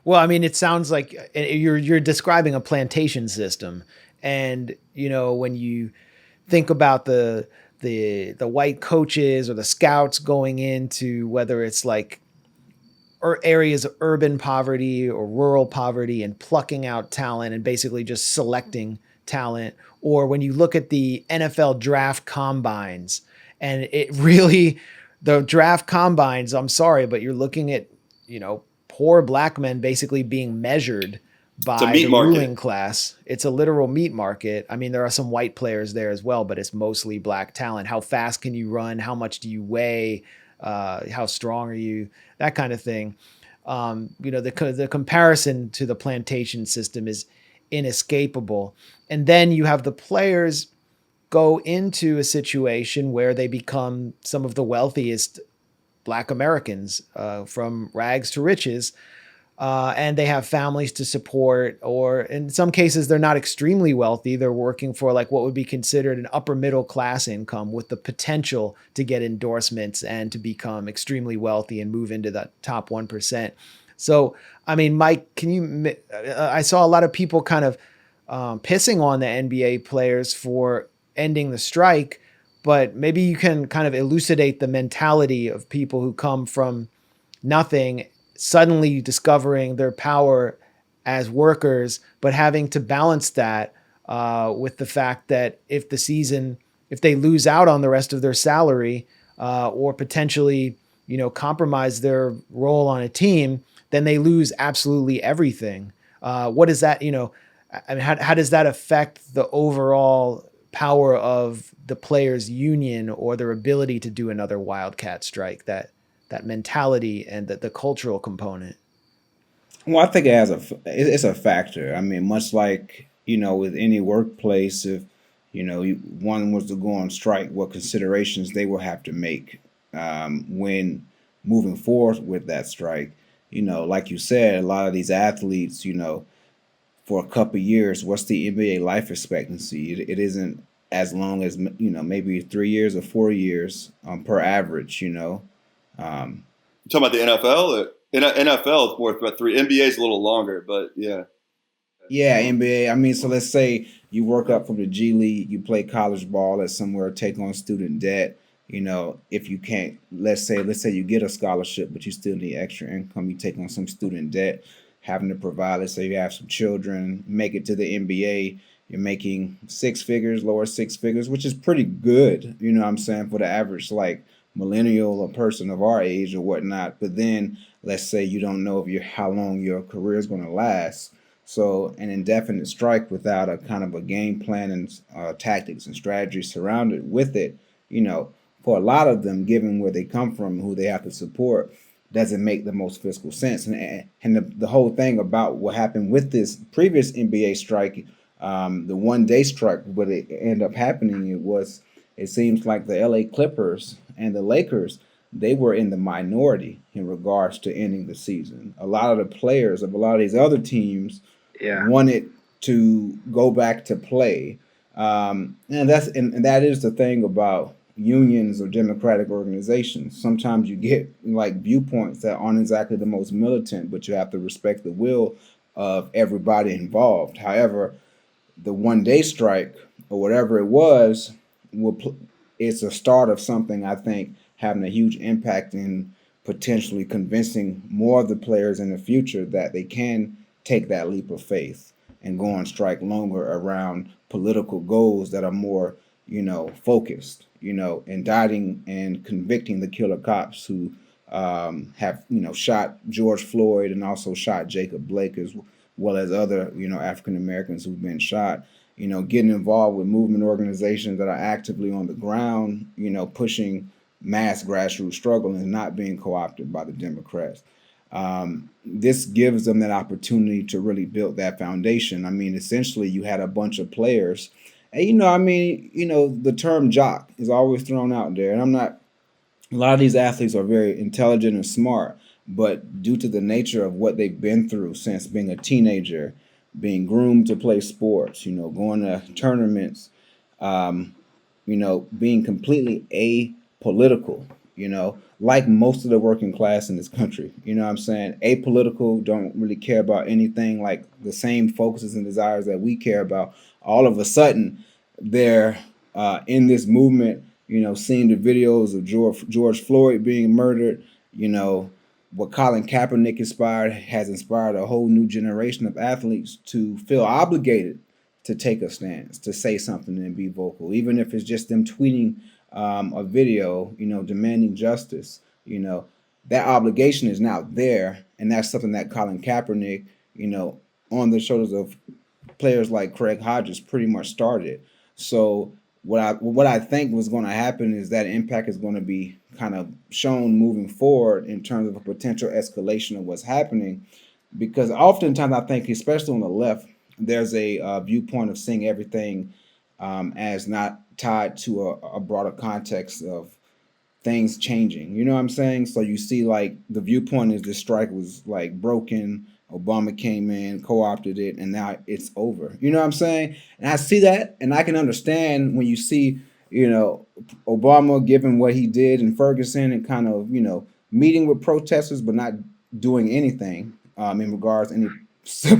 Well, I mean, it sounds like you're describing a plantation system, and when you think about the white coaches or the scouts going into whether it's like areas of urban poverty or rural poverty and plucking out talent and basically just selecting talent, or when you look at the NFL draft combines, and it really, the draft combines, I'm sorry, but you're looking at, poor black men basically being measured by the ruling class. It's a literal meat market. I mean, there are some white players there as well, but it's mostly black talent. How fast can you run? How much do you weigh? How strong are you? That kind of thing. The comparison to the plantation system is inescapable. And then you have the players go into a situation where they become some of the wealthiest Black Americans, from rags to riches. And they have families to support, or in some cases, they're not extremely wealthy. They're working for like what would be considered an upper middle class income with the potential to get endorsements and to become extremely wealthy and move into the top 1%. So, I mean, Mike, I saw a lot of people kind of pissing on the NBA players for ending the strike, but maybe you can kind of elucidate the mentality of people who come from nothing, suddenly discovering their power as workers, but having to balance that with the fact that if they lose out on the rest of their salary, or potentially, compromise their role on a team, then they lose absolutely everything. What is that? I mean, how does that affect the overall power of the players' union or their ability to do another wildcat strike? That mentality and the cultural component. Well, I think it's a factor. I mean, much like, with any workplace, if, one was to go on strike, what considerations they will have to make when moving forward with that strike. Like you said, a lot of these athletes, for a couple of years, what's the NBA life expectancy? It isn't as long as, maybe 3 years or 4 years per average, You talking about the NFL? NFL is more about 3. NBA is a little longer, but yeah. Yeah, NBA. I mean, so let's say you work up from the G League, you play college ball at somewhere, take on student debt. If you can't, let's say you get a scholarship, but you still need extra income, you take on some student debt, having to provide, let's say you have some children, make it to the NBA, you're making 6 figures, lower 6 figures, which is pretty good, what I'm saying, for the average, like, millennial or person of our age or whatnot. But then let's say you don't know how long your career is going to last. So an indefinite strike without a kind of a game plan and tactics and strategy surrounded with it, for a lot of them, given where they come from, who they have to support, doesn't make the most fiscal sense. And the whole thing about what happened with this previous NBA strike, the one-day strike, what it ended up happening, it seems like the LA Clippers and the Lakers, they were in the minority in regards to ending the season. A lot of the players of a lot of these other teams wanted to go back to play. And that is the thing about unions or democratic organizations. Sometimes you get like viewpoints that aren't exactly the most militant, but you have to respect the will of everybody involved. However, the one-day strike or whatever it was, it's a start of something, I think, having a huge impact in potentially convincing more of the players in the future that they can take that leap of faith and go on strike longer around political goals that are more, focused, indicting and convicting the killer cops who have, shot George Floyd and also shot Jacob Blake, as well as other, African Americans who've been shot. getting involved with movement organizations that are actively on the ground, pushing mass grassroots struggle and not being co-opted by the Democrats. This gives them that opportunity to really build that foundation. I mean, essentially, you had a bunch of players, and the term jock is always thrown out there, and I'm not. A lot of these athletes are very intelligent and smart, but due to the nature of what they've been through since being a teenager, being groomed to play sports, going to tournaments, um, being completely apolitical, like most of the working class in this country. You know what I'm saying? Apolitical, don't really care about anything like the same focuses and desires that we care about. All of a sudden, they're in this movement, seeing the videos of George Floyd being murdered, what Colin Kaepernick has inspired a whole new generation of athletes to feel obligated to take a stance, to say something and be vocal, even if it's just them tweeting a video, demanding justice. That obligation is now there, and that's something that Colin Kaepernick, on the shoulders of players like Craig Hodges, pretty much started. So what I think was going to happen is that impact is going to be kind of shown moving forward in terms of a potential escalation of what's happening, because oftentimes I think, especially on the left, there's a viewpoint of seeing everything as not tied to a broader context of things changing. You know what I'm saying? So you see, like, the viewpoint is this strike was like broken. Obama came in, co-opted it, and now it's over. You know what I'm saying? And I see that, and I can understand when you see, Obama giving what he did in Ferguson and kind of, meeting with protesters, but not doing anything in regards to any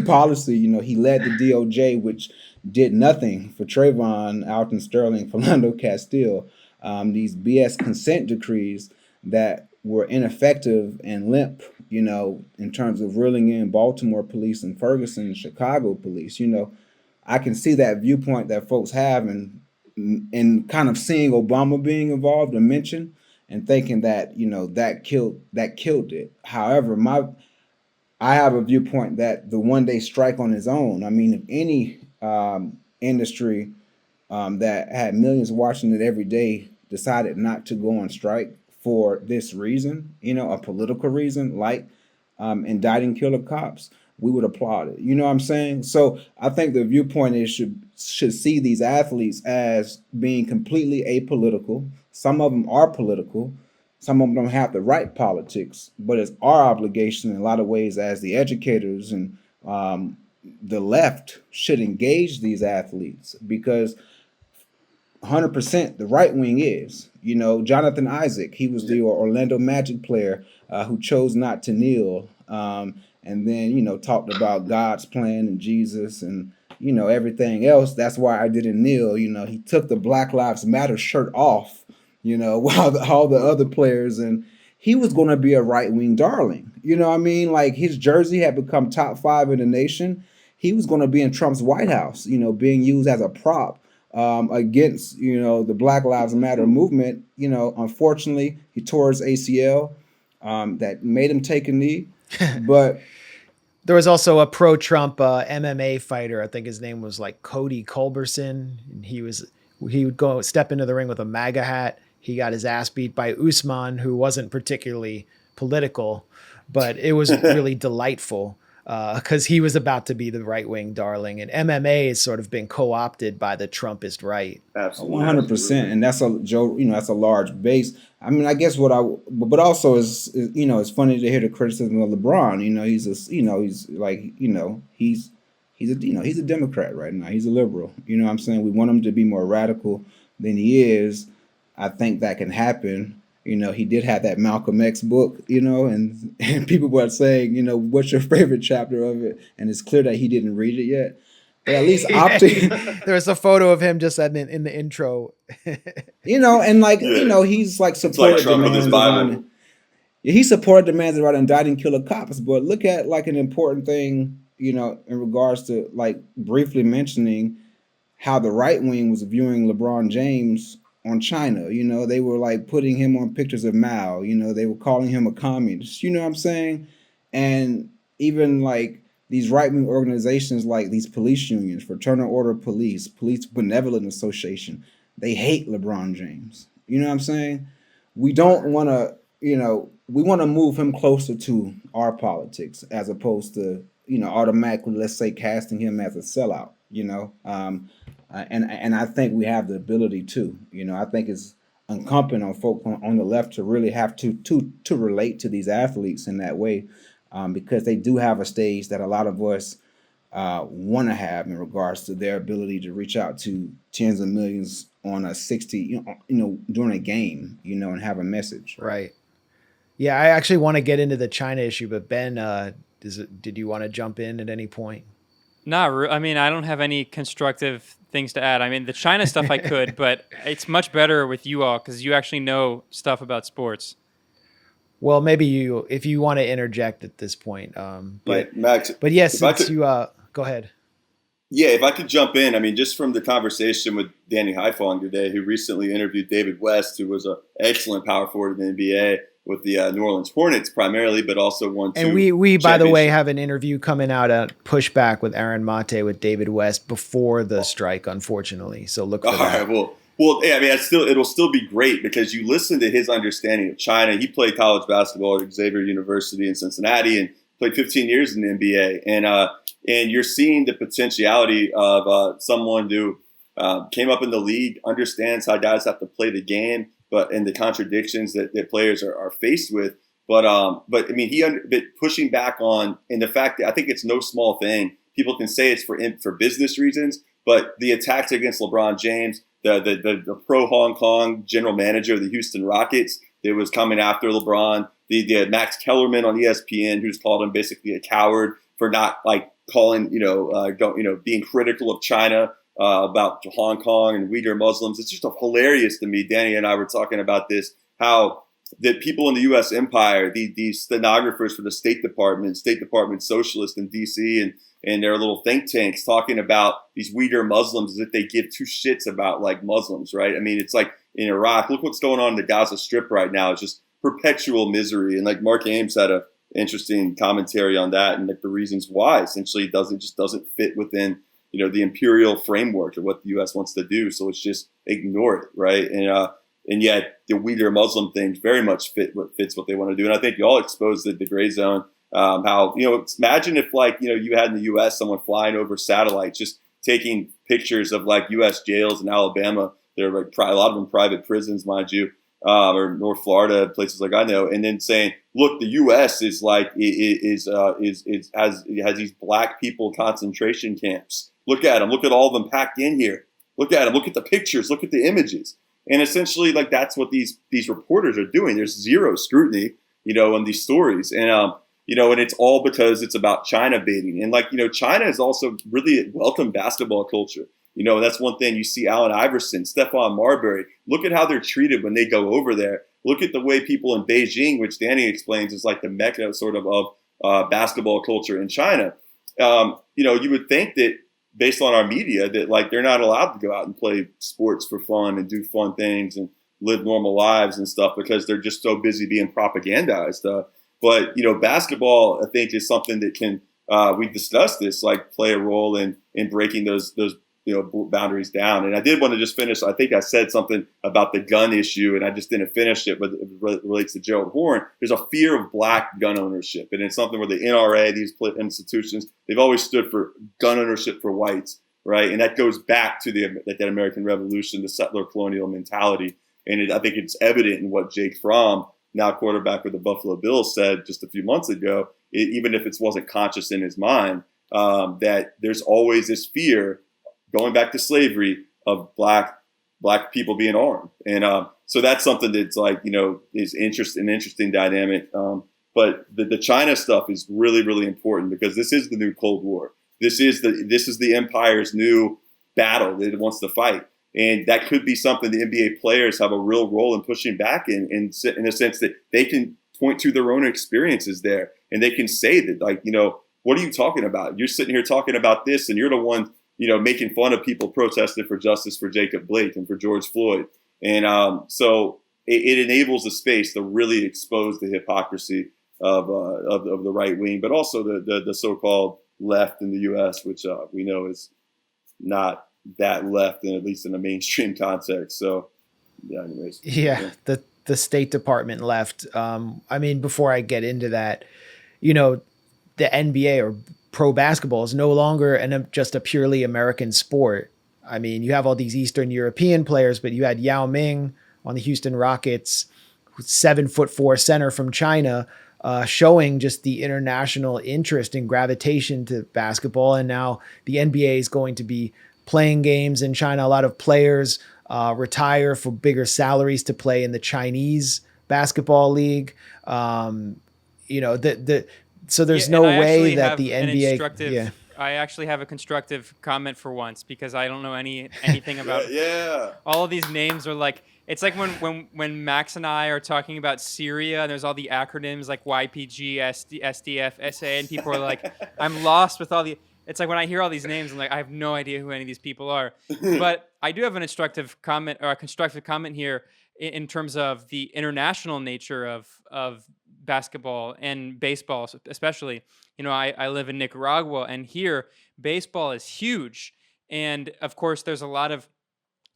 policy. He led the DOJ, which did nothing for Trayvon, Alton Sterling, Philando Castile. These BS consent decrees that were ineffective and limp, in terms of reeling in Baltimore police and Ferguson and Chicago police. I can see that viewpoint that folks have, and kind of seeing Obama being involved and mentioned and thinking that, that killed it. However, I have a viewpoint that the one-day strike on its own, I mean, if any industry that had millions watching it every day decided not to go on strike for this reason, a political reason, like indicting killer cops, we would applaud it. You know what I'm saying? So I think the viewpoint is should see these athletes as being completely apolitical. Some of them are political. Some of them don't have the right politics, but it's our obligation in a lot of ways as the educators and the left should engage these athletes, because 100% the right wing is. Jonathan Isaac, he was the Orlando Magic player who chose not to kneel, and then, talked about God's plan and Jesus and, everything else. That's why I didn't kneel. He took the Black Lives Matter shirt off, while all the other players, and he was going to be a right wing darling. You know what I mean? Like, his jersey had become top 5 in the nation. He was going to be in Trump's White House, being used as a prop against, the Black Lives Matter movement. Unfortunately, he tore his ACL that made him take a knee. But there was also a pro-Trump MMA fighter. I think his name was like Cody Culberson. And he would go step into the ring with a MAGA hat. He got his ass beat by Usman, who wasn't particularly political, but it was really delightful. Because he was about to be the right-wing darling, and MMA has sort of been co-opted by the Trumpist right. Absolutely, 100%, and that's that's a large base. I mean, I guess but also is it's funny to hear the criticism of LeBron. He's a Democrat right now. He's a liberal. You know what I'm saying? We want him to be more radical than he is. I think that can happen. He did have that Malcolm X book, and people were saying, what's your favorite chapter of it? And it's clear that he didn't read it yet. But at least opting. There's a photo of him just in the intro. He's like supported demands around. He supported demands about indicting killer cops. But look at like an important thing, in regards to like briefly mentioning how the right wing was viewing LeBron James on China. They were like putting him on pictures of Mao. They were calling him a communist. You know what I'm saying? And even like these right-wing organizations like these police unions, Fraternal Order of Police, Police Benevolent Association, they hate LeBron James. You know what I'm saying? We don't want to, we want to move him closer to our politics as opposed to, automatically, let's say, casting him as a sellout, and I think we have the ability to, I think it's incumbent on folk on the left to really have to relate to these athletes in that way, because they do have a stage that a lot of us want to have in regards to their ability to reach out to tens of millions on a 60, during a game, and have a message. Right. Yeah, I actually want to get into the China issue, but Ben, did you want to jump in at any point? I mean, I don't have any constructive things to add. I mean, the China stuff I could, but it's much better with you all because you actually know stuff about sports. Well, maybe if you want to interject at this point, but Max, but yes, since you go ahead. Yeah, if I could jump in, I mean, just from the conversation with Danny Haiphong today, who recently interviewed David West, who was an excellent power forward in the NBA with the New Orleans Hornets primarily, but also won two. And we by the way, have an interview coming out at Pushback with Aaron Mate with David West before the strike, unfortunately. So look for that. All right, well, yeah, I mean, it'll still be great because you listen to his understanding of China. He played college basketball at Xavier University in Cincinnati and played 15 years in the NBA. And you're seeing the potentiality of someone who came up in the league, understands how guys have to play the game, and the contradictions that players are faced with. But I mean, pushing back on, and the fact that I think it's no small thing. People can say it's for business reasons, but the attacks against LeBron James, the pro Hong Kong general manager of the Houston Rockets that was coming after LeBron, the Max Kellerman on ESPN, who's called him basically a coward for not calling, being critical of China about Hong Kong and Uyghur Muslims. It's just hilarious to me. Danny and I were talking about this, how that people in the U.S. empire, these stenographers for the State Department socialists in D.C. and their little think tanks talking about these Uyghur Muslims as if they give two shits about Muslims, right? I mean, it's like in Iraq, look what's going on in the Gaza Strip right now. It's just perpetual misery. And Mark Ames had a interesting commentary on that and the reasons why essentially it doesn't fit within the imperial framework of what the U.S. wants to do. So it's just ignore it, right? And yet the Uyghur Muslim thing very much fits what they want to do. And I think you all exposed the gray zone. How imagine if you had in the U.S. someone flying over satellites just taking pictures of U.S. jails in Alabama. They're a lot of them private prisons, mind you. Or North Florida, places I know, and then saying, "Look, the U.S. has these black people concentration camps. Look at them. Look at all of them packed in here. Look at them. Look at the pictures. Look at the images." And essentially, that's what these reporters are doing. There's zero scrutiny, on these stories, and and it's all because it's about China baiting, and China is also really a welcome basketball culture. That's one thing you see. Allen Iverson, Stephon Marbury. Look at how they're treated when they go over there. Look at the way people in Beijing, which Danny explains is the mecca sort of basketball culture in China. You would think that based on our media that they're not allowed to go out and play sports for fun and do fun things and live normal lives and stuff because they're just so busy being propagandized. But basketball, I think, is something that can we discussed this play a role in breaking those boundaries down. And I did want to just finish. I think I said something about the gun issue, and I just didn't finish it, but it relates to Gerald Horne. There's a fear of black gun ownership, and it's something where the NRA, these institutions, they've always stood for gun ownership for whites, right? And that goes back to that American Revolution, the settler colonial mentality. And I think it's evident in what Jake Fromm, now quarterback of the Buffalo Bills, said just a few months ago, even if it wasn't conscious in his mind, that there's always this fear going back to slavery of black people being armed. And so that's something that's is an interesting dynamic. But the China stuff is really, really important because this is the new Cold War. This is the empire's new battle that it wants to fight. And that could be something the NBA players have a real role in pushing back in a sense that they can point to their own experiences there. And they can say that, what are you talking about? You're sitting here talking about this and you're the one making fun of people protesting for justice for Jacob Blake and for George Floyd. And so it enables a space to really expose the hypocrisy of the right wing, but also the so-called left in the U.S., which we know is not that left, at least in a mainstream context. So, yeah, anyways. Yeah, the State Department left. I mean, before I get into that, you know, the NBA or pro basketball is no longer just a purely American sport. I mean, you have all these Eastern European players, but you had Yao Ming on the Houston Rockets, 7'4" center from China, showing just the international interest and gravitation to basketball. And now the NBA is going to be playing games in China. A lot of players retire for bigger salaries to play in the Chinese basketball league. You know, so there's no way that the NBA. Yeah. I actually have a constructive comment for once, because I don't know anything about all of these names. Are like, it's like when Max and I are talking about Syria and there's all the acronyms like YPG, SDF, SA, and people are like, I'm lost with all the. It's like when I hear all these names, I'm like, I have no idea who any of these people are. But I do have an instructive comment or a constructive comment here in terms of the international nature of basketball and baseball, especially. You know, I live in Nicaragua, and here baseball is huge. And of course, there's a lot of,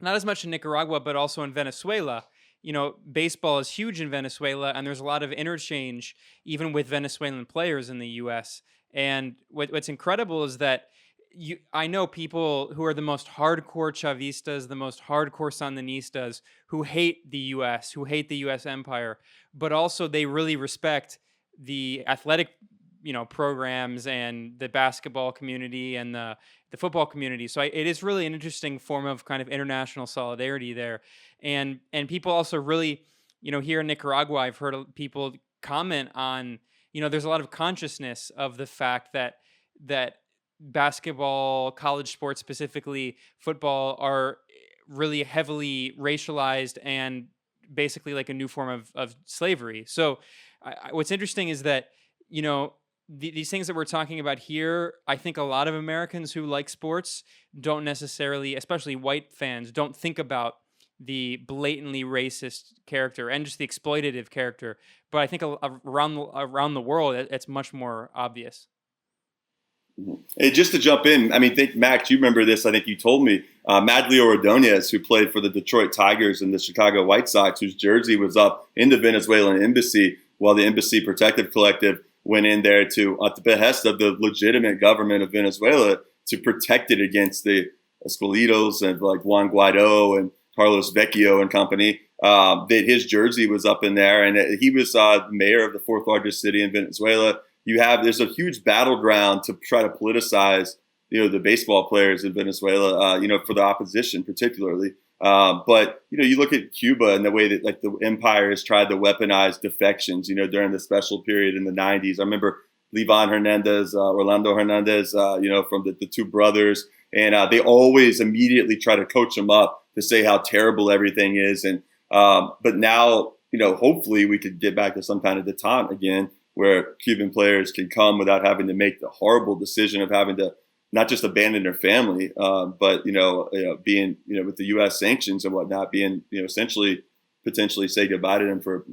not as much in Nicaragua, but also in Venezuela. You know, baseball is huge in Venezuela, and there's a lot of interchange even with Venezuelan players in the U.S. And what's incredible is that I know people who are the most hardcore Chavistas, the most hardcore Sandinistas, who hate the U.S., who hate the U.S. empire, but also they really respect the athletic, you know, programs and the basketball community and the football community. So it is really an interesting form of kind of international solidarity there. And people also really, you know, here in Nicaragua, I've heard people comment on, you know, there's a lot of consciousness of the fact that basketball, college sports, specifically football, are really heavily racialized and basically like a new form of slavery. So what's interesting is that, you know, these things that we're talking about here, I think a lot of Americans who like sports don't necessarily, especially white fans, don't think about the blatantly racist character and just the exploitative character. But I think around the world, it's much more obvious. Hey, just to jump in, I mean, Max, you remember this. I think you told me Madlio Ordonez, who played for the Detroit Tigers and the Chicago White Sox, whose jersey was up in the Venezuelan embassy while the Embassy Protective Collective went in there to, at the behest of the legitimate government of Venezuela, to protect it against the Escolitos and like Juan Guaido and Carlos Vecchio and company. That his jersey was up in there, and he was mayor of the fourth largest city in Venezuela. There's a huge battleground to try to politicize, you know, the baseball players in Venezuela, you know, for the opposition particularly. But, you know, you look at Cuba and the way that like the empire has tried to weaponize defections, you know, during the special period in the 90s. I remember Livan Hernandez, Orlando Hernandez, you know, from the two brothers. And they always immediately try to coach them up to say how terrible everything is. And but now, you know, hopefully we could get back to some kind of detente again, where Cuban players can come without having to make the horrible decision of having to not just abandon their family, but, being, with the U.S. sanctions and whatnot, being, essentially potentially say goodbye to them for,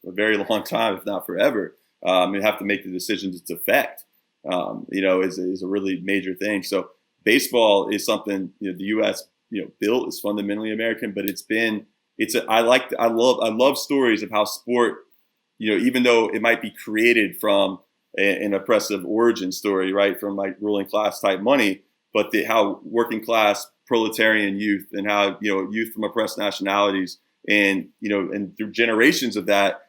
a very long time, if not forever, and have to make the decision to defect, is a really major thing. So baseball is something, the U.S., built is fundamentally American, but I love stories of how sport, even though it might be created from an oppressive origin story, right, from like ruling class type money, but how working class proletarian youth and how, youth from oppressed nationalities and through generations of that,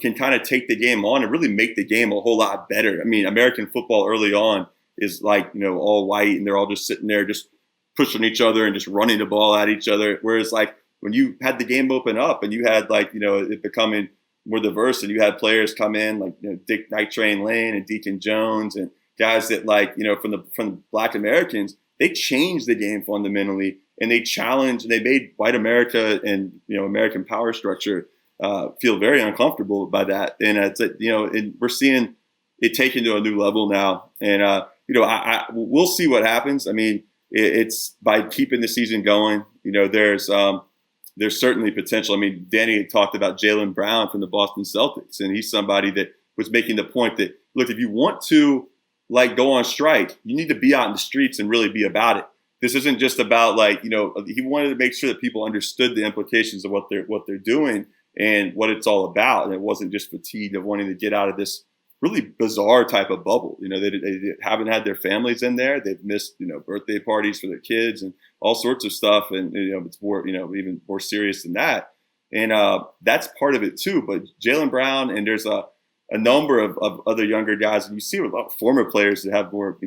can kind of take the game on and really make the game a whole lot better. I mean, American football early on is like, all white and they're all just sitting there just pushing each other and just running the ball at each other. Whereas like when you had the game open up and you had like, it becoming more diverse and you had players come in like, Dick Night Train Lane and Deacon Jones and guys that like, from Black Americans, they changed the game fundamentally and they challenged and they made white America and, American power structure feel very uncomfortable by that. And it's, and we're seeing it taken to a new level now. And, we'll see what happens. I mean, it's by keeping the season going, there's certainly potential. I mean, Danny had talked about Jaylen Brown from the Boston Celtics, and he's somebody that was making the point that, look, if you want to like go on strike. You need to be out in the streets and really be about it. This isn't just about like, he wanted to make sure that people understood the implications of what they're doing and what it's all about. And it wasn't just fatigue of wanting to get out of this really bizarre type of bubble. They haven't had their families in there. They've missed, birthday parties for their kids and all sorts of stuff. And, it's more, even more serious than that. And that's part of it too. But Jaylen Brown, and there's a number of other younger guys, and you see a lot of former players that have more,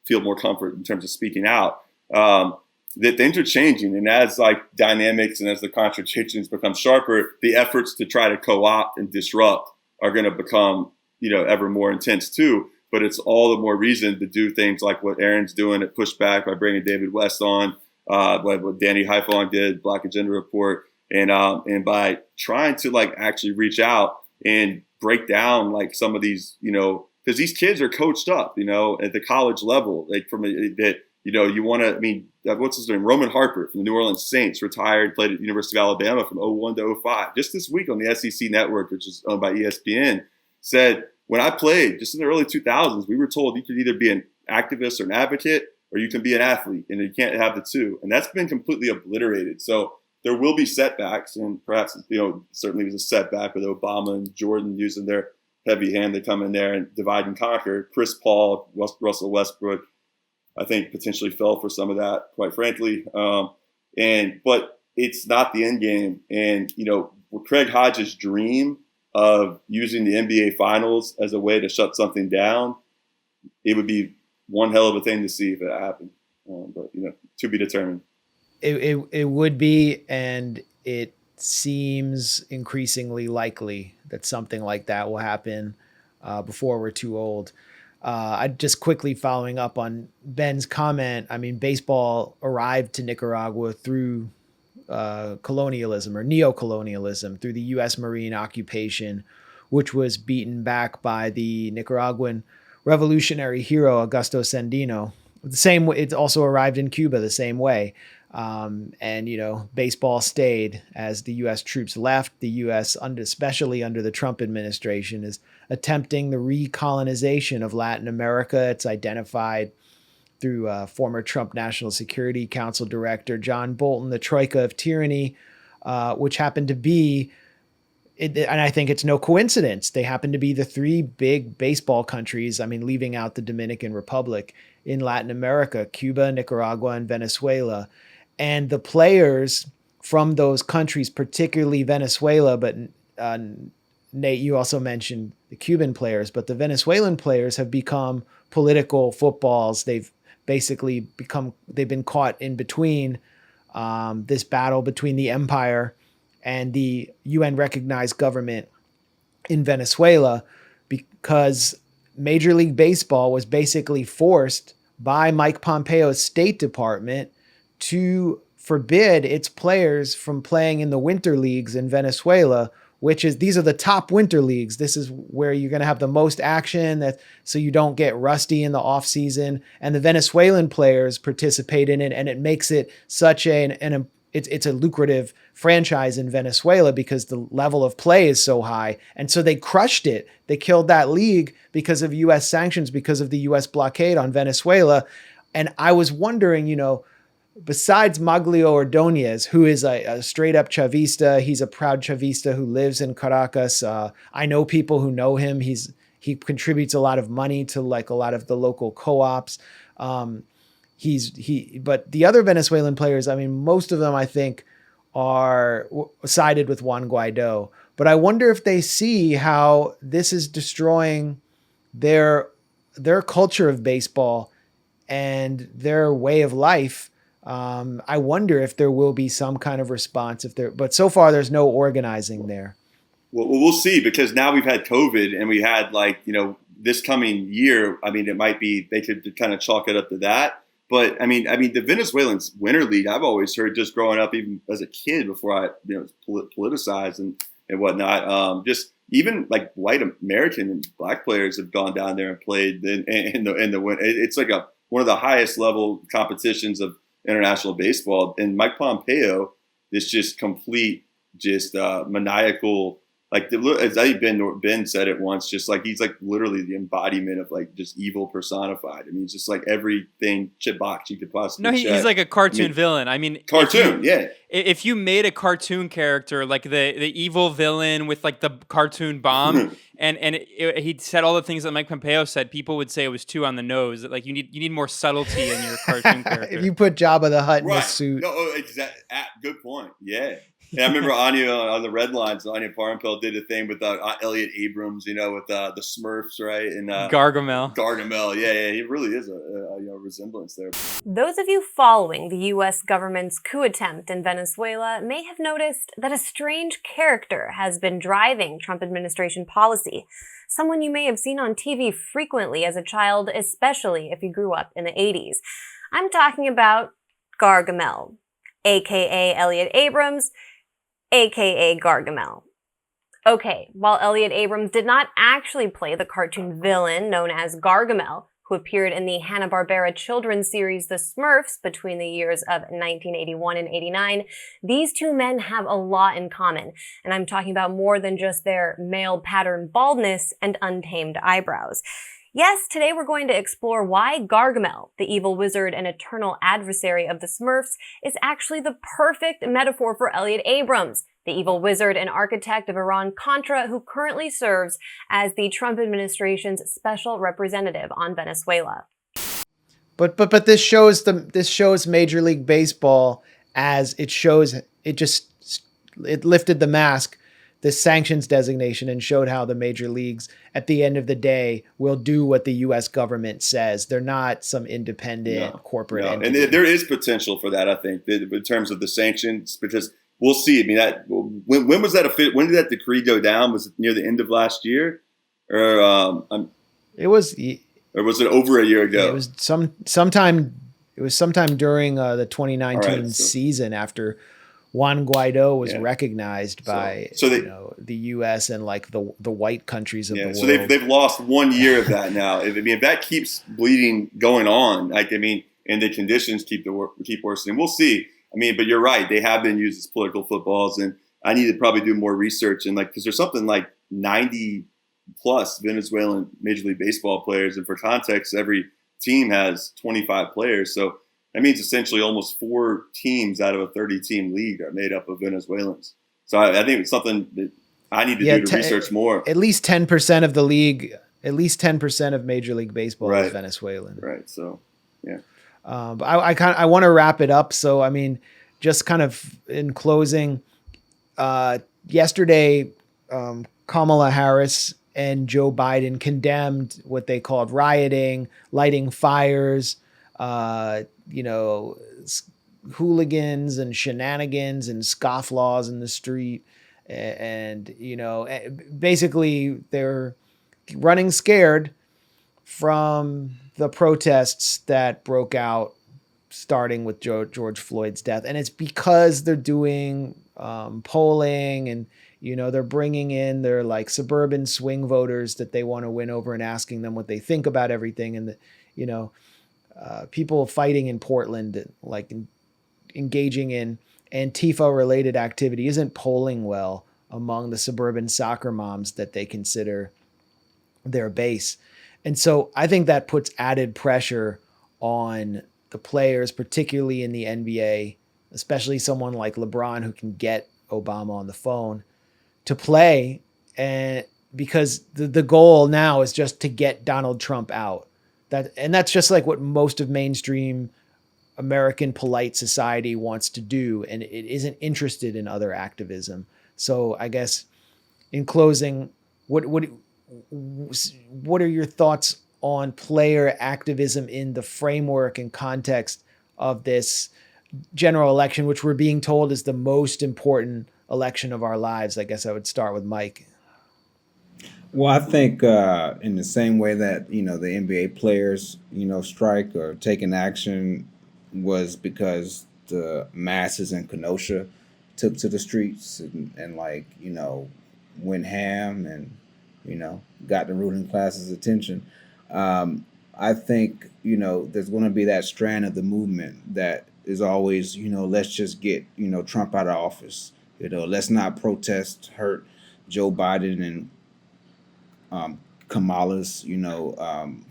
feel more comfort in terms of speaking out. That things are changing, and as like dynamics and as the contradictions become sharper, the efforts to try to co-opt and disrupt are going to become, ever more intense too. But it's all the more reason to do things like what Aaron's doing at Pushback by bringing David West on, what Danny Haiphong did, Black Agenda Report, and by trying to like actually reach out and break down like some of these, because these kids are coached up, at the college level, like you want to, what's his name? Roman Harper from the New Orleans Saints, retired, played at the University of Alabama from 01 to 05. Just this week on the SEC network, which is owned by ESPN, said, when I played just in the early 2000s, we were told you could either be an activist or an advocate, or you can be an athlete, and you can't have the two. And that's been completely obliterated. So there will be setbacks, and perhaps, certainly was a setback with Obama and Jordan using their heavy hand to come in there and divide and conquer. Chris Paul, Russell Westbrook, I think potentially fell for some of that, quite frankly. But it's not the end game. And, Craig Hodges' dream of using the NBA Finals as a way to shut something down, it would be one hell of a thing to see if it happened. But, to be determined. It would be, and it seems increasingly likely that something like that will happen before we're too old. I just quickly following up on Ben's comment. Baseball arrived to Nicaragua through colonialism or neo-colonialism, through the U.S. Marine occupation, which was beaten back by the Nicaraguan revolutionary hero Augusto Sandino. It also arrived in Cuba the same way. Baseball stayed as the U.S. troops left. The U.S., especially under the Trump administration, is attempting the recolonization of Latin America. It's identified through former Trump National Security Council Director John Bolton, the Troika of Tyranny, which happened to be, and I think it's no coincidence, they happen to be the three big baseball countries, leaving out the Dominican Republic, in Latin America: Cuba, Nicaragua, and Venezuela. And the players from those countries, particularly Venezuela, but Nate, you also mentioned the Cuban players, but the Venezuelan players have become political footballs. They've been caught in between this battle between the empire and the UN recognized government in Venezuela, because Major League Baseball was basically forced by Mike Pompeo's State Department to forbid its players from playing in the winter leagues in Venezuela, these are the top winter leagues. This is where you're going to have the most action, so you don't get rusty in the off season. And the Venezuelan players participate in it, and it makes it such it's a lucrative franchise in Venezuela because the level of play is so high. And so they crushed it. They killed that league because of U.S. sanctions, because of the U.S. blockade on Venezuela. And I was wondering, besides Maglio Ordonez, who is a straight up Chavista, he's a proud Chavista who lives in Caracas. I know people who know him. He contributes a lot of money to like a lot of the local co-ops. But the other Venezuelan players, most of them I think are sided with Juan Guaido. But I wonder if they see how this is destroying their culture of baseball and their way of life. I wonder if there will be some kind of response but so far there's no organizing there. Well, we'll see, because now we've had COVID and we had this coming year. It might be, they could kind of chalk it up to that. But the Venezuelans winter league, I've always heard, just growing up, even as a kid before I, politicized and whatnot. Just even like white American and black players have gone down there and played in the winter. It's like one of the highest level competitions of international baseball. And Mike Pompeo, this just complete, maniacal, like as I think Ben said it once, just like he's like literally the embodiment of like just evil personified. I mean, it's just like everything box you could possibly. No, he's like a cartoon villain. I mean, cartoon, if you made a cartoon character like the evil villain with like the cartoon bomb, he said all the things that Mike Pompeo said, people would say it was too on the nose. Like you need more subtlety in your cartoon character. If you put Jabba the Hutt in a suit, no, exactly. Good point. Yeah. And I remember Anya on the Red Lines, Anya Parampil did a thing with Elliot Abrams, with the Smurfs, right? And Gargamel. Yeah. He really is a resemblance there. Those of you following the U.S. government's coup attempt in Venezuela may have noticed that a strange character has been driving Trump administration policy. Someone you may have seen on TV frequently as a child, especially if you grew up in the 80s. I'm talking about Gargamel, aka Elliot Abrams, aka Gargamel. Okay, while Elliot Abrams did not actually play the cartoon villain known as Gargamel, who appeared in the Hanna-Barbera children's series The Smurfs between the years of 1981 and 89, these two men have a lot in common, and I'm talking about more than just their male pattern baldness and untamed eyebrows. Yes, today we're going to explore why Gargamel, the evil wizard and eternal adversary of the Smurfs, is actually the perfect metaphor for Elliot Abrams, the evil wizard and architect of Iran-Contra who currently serves as the Trump administration's special representative on Venezuela. But this shows Major League Baseball as it lifted the mask, the sanctions designation, and showed how the major leagues at the end of the day will do what the U.S. government says. They're not some independent corporate entity. And there is potential for that, I think, in terms of the sanctions, because we'll see. I mean, when was that? When did that decree go down? Was it near the end of last year, or it was? Or was it over a year ago? It was sometime. It was sometime during the 2019 season after Juan Guaido was recognized by the U.S. and like the white countries of the world. So they've lost 1 year of that now. If that keeps going on, and the conditions keep worsening, we'll see. But you're right. They have been used as political footballs, and I need to probably do more research because there's something like 90 plus Venezuelan Major League Baseball players, and for context, every team has 25 players. So that means essentially almost 4 teams out of a 30-team league are made up of Venezuelans. So I think it's something that I need to do to research more. At least 10% of the league, at least 10% of Major League Baseball is Venezuelan. Right. So, yeah. But I want to wrap it up. So, just kind of in closing, yesterday, Kamala Harris and Joe Biden condemned what they called rioting, lighting fires, hooligans and shenanigans and scofflaws in the street. And basically they're running scared from the protests that broke out starting with George Floyd's death. And it's because they're doing polling and, they're bringing in their like suburban swing voters that they want to win over and asking them what they think about everything. And, people fighting in Portland, like engaging in Antifa related activity isn't polling well among the suburban soccer moms that they consider their base. And so I think that puts added pressure on the players, particularly in the NBA, especially someone like LeBron who can get Obama on the phone to play. And because the goal now is just to get Donald Trump out. That's just like what most of mainstream American polite society wants to do, and it isn't interested in other activism. So I guess in closing, what are your thoughts on player activism in the framework and context of this general election, which we're being told is the most important election of our lives? I guess I would start with Mike. Well, I think in the same way that, the NBA players, strike or taking action was because the masses in Kenosha took to the streets and went ham and, got the ruling class's attention. I think, there's going to be that strand of the movement that is always, let's just get, Trump out of office. Let's not protest, hurt, Joe Biden and Kamala's,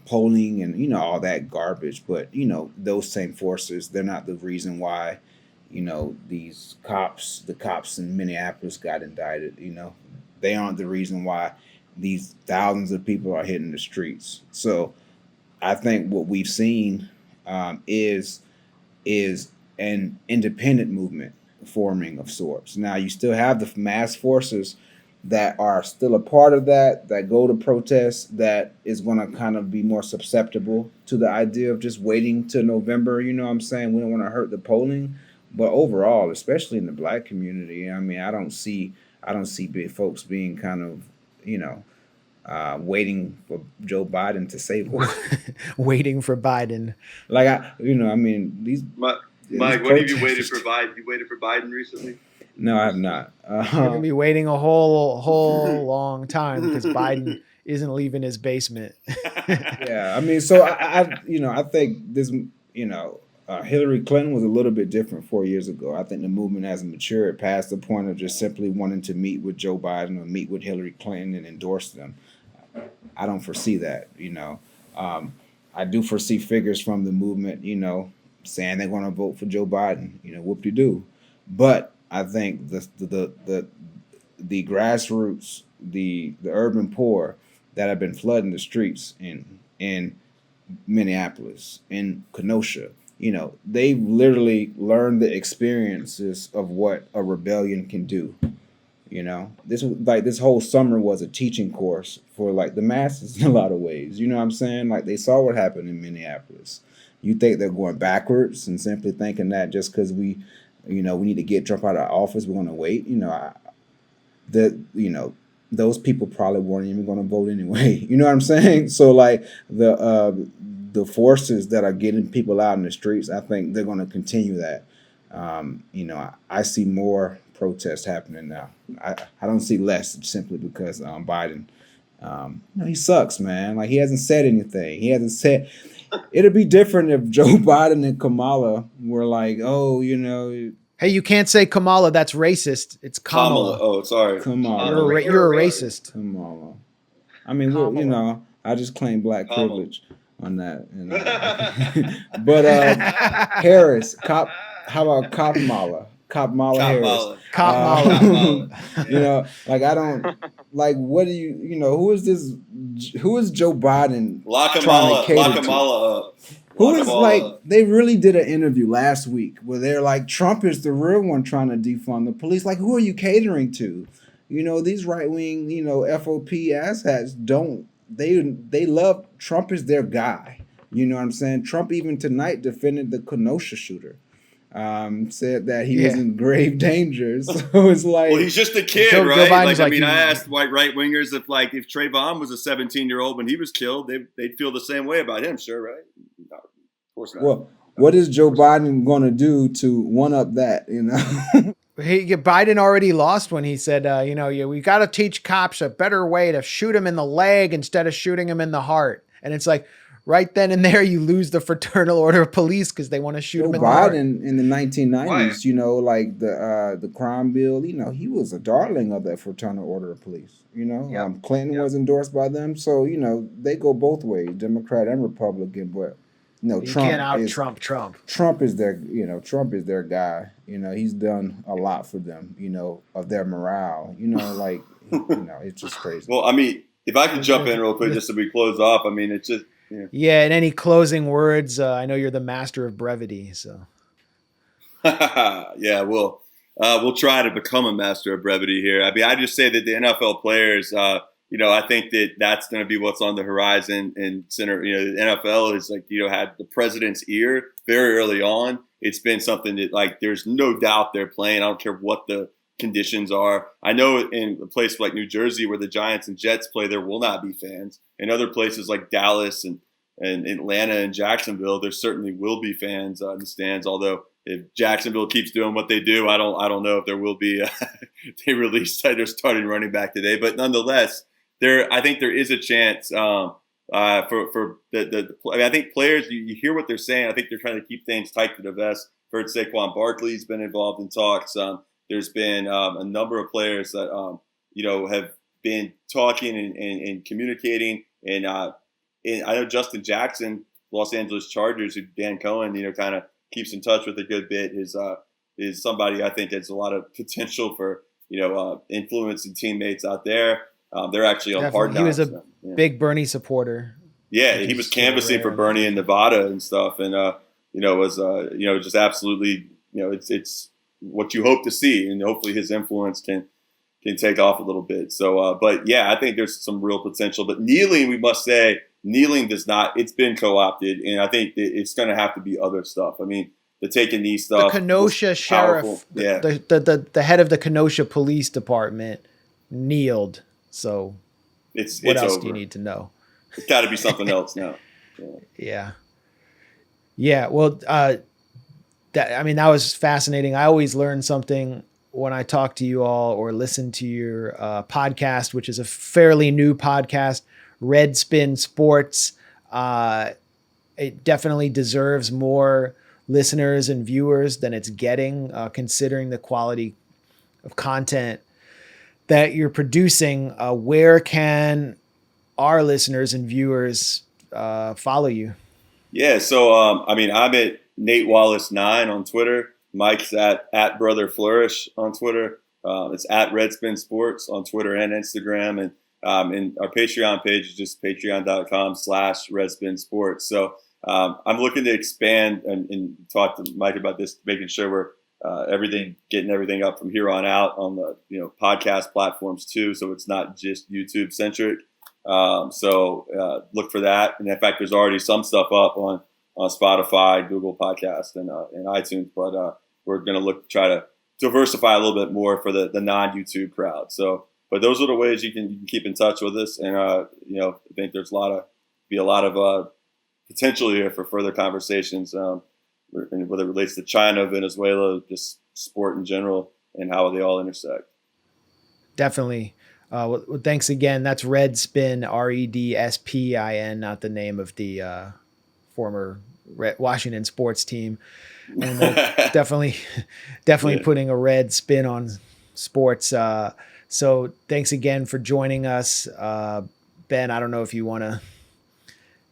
polling and, all that garbage. But, those same forces, they're not the reason why, the cops in Minneapolis got indicted. They aren't the reason why these thousands of people are hitting the streets. So I think what we've seen is an independent movement forming of sorts. Now you still have the mass forces that are still a part of that go to protest, that is going to kind of be more susceptible to the idea of just waiting till November. You know what I'm saying? We don't want to hurt the polling. But overall, especially in the black community, I mean, I don't see big folks being kind of, waiting for Joe Biden to save us. Waiting for Biden. Like I mean, these. Mike, what have you waited for Biden? You waited for Biden recently? No, I have not. You're gonna be waiting a whole long time because Biden isn't leaving his basement. Yeah, I mean, so I think this, Hillary Clinton was a little bit different 4 years ago. I think the movement hasn't matured past the point of just simply wanting to meet with Joe Biden or meet with Hillary Clinton and endorse them. I don't foresee that. I do foresee figures from the movement, saying they're going to vote for Joe Biden. Whoop-de-doo. But I think the grassroots, the urban poor that have been flooding the streets in Minneapolis, in Kenosha, they've literally learned the experiences of what a rebellion can do. This whole summer was a teaching course for the masses in a lot of ways. You know what I'm saying? They saw what happened in Minneapolis. You think they're going backwards and simply thinking that just because we need to get Trump out of office, we're going to wait. Those people probably weren't even going to vote anyway. You know what I'm saying? So the forces that are getting people out in the streets, I think they're going to continue that. I see more protests happening now. I don't see less simply because Biden, he sucks, man. He hasn't said anything. He hasn't said. It'd be different if Joe Biden and Kamala were Hey, you can't say Kamala. That's racist. It's Kamala. Oh, sorry. Kamala. You're a racist. Kamala. I mean, I just claim black privilege on that. But Harris, how about Kamala? Kamala Harris. Kamala. I don't what do who is this? Who is Joe Biden Lock trying to cater to? Kamala up. Who is they really did an interview last week where they're like, Trump is the real one trying to defund the police. Who are you catering to? These right wing, FOP asshats they love Trump is their guy. You know what I'm saying? Trump even tonight defended the Kenosha shooter. Said that he was in grave danger. So it's well, he's just a kid, Joe right? Biden's I asked white right wingers if Trayvon was a 17-year-old when he was killed, they'd feel the same way about him, sure, right? No, of course not. Well, what is Joe Biden going to do to one up that? Biden already lost when he said, we got to teach cops a better way to shoot him in the leg instead of shooting him in the heart. And it's right then and there, you lose the Fraternal Order of Police because they want to shoot him in the heart. Biden in the 1990s, the crime bill, he was a darling of that Fraternal Order of Police. Clinton was endorsed by them. So, they go both ways, Democrat and Republican. But, Trump. Trump is their guy. He's done a lot for them, of their morale. It's just crazy. Well, I mean, if I can jump in real quick just so we close off, I mean, it's just, Yeah, and any closing words? I know you're the master of brevity, so. Yeah, we'll try to become a master of brevity here. I mean, I just say that the NFL players, I think that's going to be what's on the horizon. And center, the NFL is had the president's ear very early on. It's been something that there's no doubt they're playing. I don't care what the conditions are. I know in a place like New Jersey where the Giants and Jets play, there will not be fans. In other places like Dallas and Atlanta and Jacksonville, there certainly will be fans in the stands. Although if Jacksonville keeps doing what they do, I don't know if there will be. They released their starting running back today, but nonetheless, I think there is a chance for I think players. You hear what they're saying. I think they're trying to keep things tight to the vest. Heard Saquon Barkley's been involved in talks. There's been a number of players that have been talking and communicating. And I know Justin Jackson, Los Angeles Chargers, who Dan Cohen, kind of keeps in touch with a good bit, is somebody I think has a lot of potential for, influencing teammates out there. They're actually on Hard Knocks. He was a big Bernie supporter. Yeah, he was canvassing for Bernie in Nevada and stuff, and was just absolutely, it's what you hope to see, and hopefully his influence can take off a little bit. So, but yeah, I think there's some real potential. But kneeling, we must say, does not. It's been co-opted, and I think it's going to have to be other stuff. I mean, the take a knee stuff. The Kenosha sheriff, the head of the Kenosha Police Department, kneeled. So, what else over. Do you need to know? It's got to be something else now. Yeah. Well, that was fascinating. I always learn something when I talk to you all or listen to your podcast, which is a fairly new podcast, Redspin Sports. It definitely deserves more listeners and viewers than it's getting, considering the quality of content that you're producing. Where can our listeners and viewers follow you? Yeah, so I'm at Nate Wallace 9 on Twitter. Mike's at Brother Flourish on Twitter. It's at Redspin Sports on Twitter and Instagram. And our Patreon page is just patreon.com/Redspin Sports. So I'm looking to expand and talk to Mike about this, making sure we're getting everything up from here on out on the podcast platforms too. So it's not just YouTube centric. So look for that. And in fact, there's already some stuff up on Spotify, Google Podcast, and iTunes. But we're going to try to diversify a little bit more for the non-YouTube crowd. So, but those are the ways you can keep in touch with us. And I think there's a lot of potential here for further conversations, whether it relates to China, Venezuela, just sport in general, and how they all intersect. Definitely. Well, thanks again. That's Redspin, Redspin, not the name of the former Washington sports team. And definitely putting a red spin on sports. So thanks again for joining us. Ben, I don't know if you want to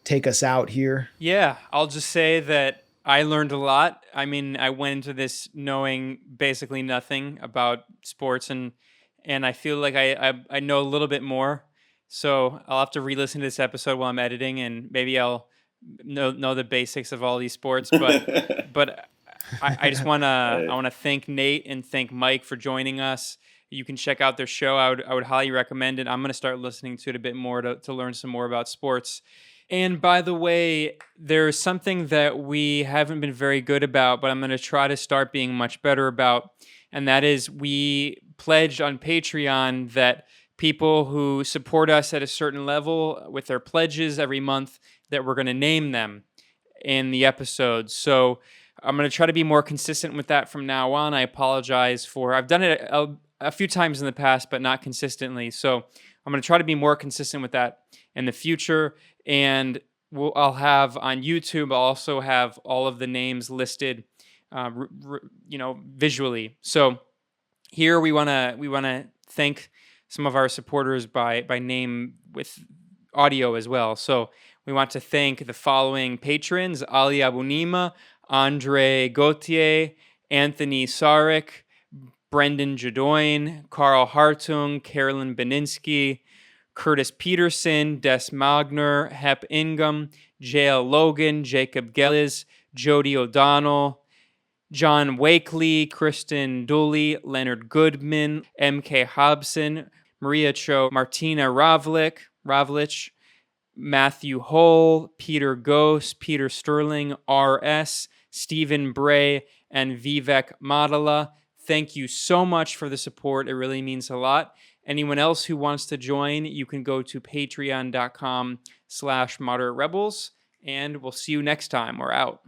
take us out here. Yeah, I'll just say that I learned a lot. I mean, I went into this knowing basically nothing about sports, and I feel like I know a little bit more. So I'll have to re-listen to this episode while I'm editing, and maybe I'll know the basics of all these sports. But I just want to thank Nate and thank Mike for joining us. You can check out their show. I would highly recommend it. I'm going to start listening to it a bit more to learn some more about sports. And by the way, there's something that we haven't been very good about, but I'm going to try to start being much better about. And that is, we pledged on Patreon that people who support us at a certain level with their pledges every month, that we're going to name them in the episodes. So I'm going to try to be more consistent with that from now on. I apologize I've done it a few times in the past, but not consistently. So I'm going to try to be more consistent with that in the future. And I'll have on YouTube, I'll also have all of the names listed, visually. So here we want to thank some of our supporters by name with audio as well. So we want to thank the following patrons: Ali Abunima, Andre Gauthier, Anthony Sarek, Brendan Jadoin, Carl Hartung, Carolyn Beninsky, Curtis Peterson, Des Magner, Hep Ingham, J.L. Logan, Jacob Gellis, Jody O'Donnell, John Wakely, Kristen Dooley, Leonard Goodman, M.K. Hobson, Maria Cho, Martina Ravlich, Matthew Hull, Peter Ghost, Peter Sterling, R.S., Stephen Bray, and Vivek Madala. Thank you so much for the support. It really means a lot. Anyone else who wants to join, you can go to patreon.com/moderaterebels, and we'll see you next time. We're out.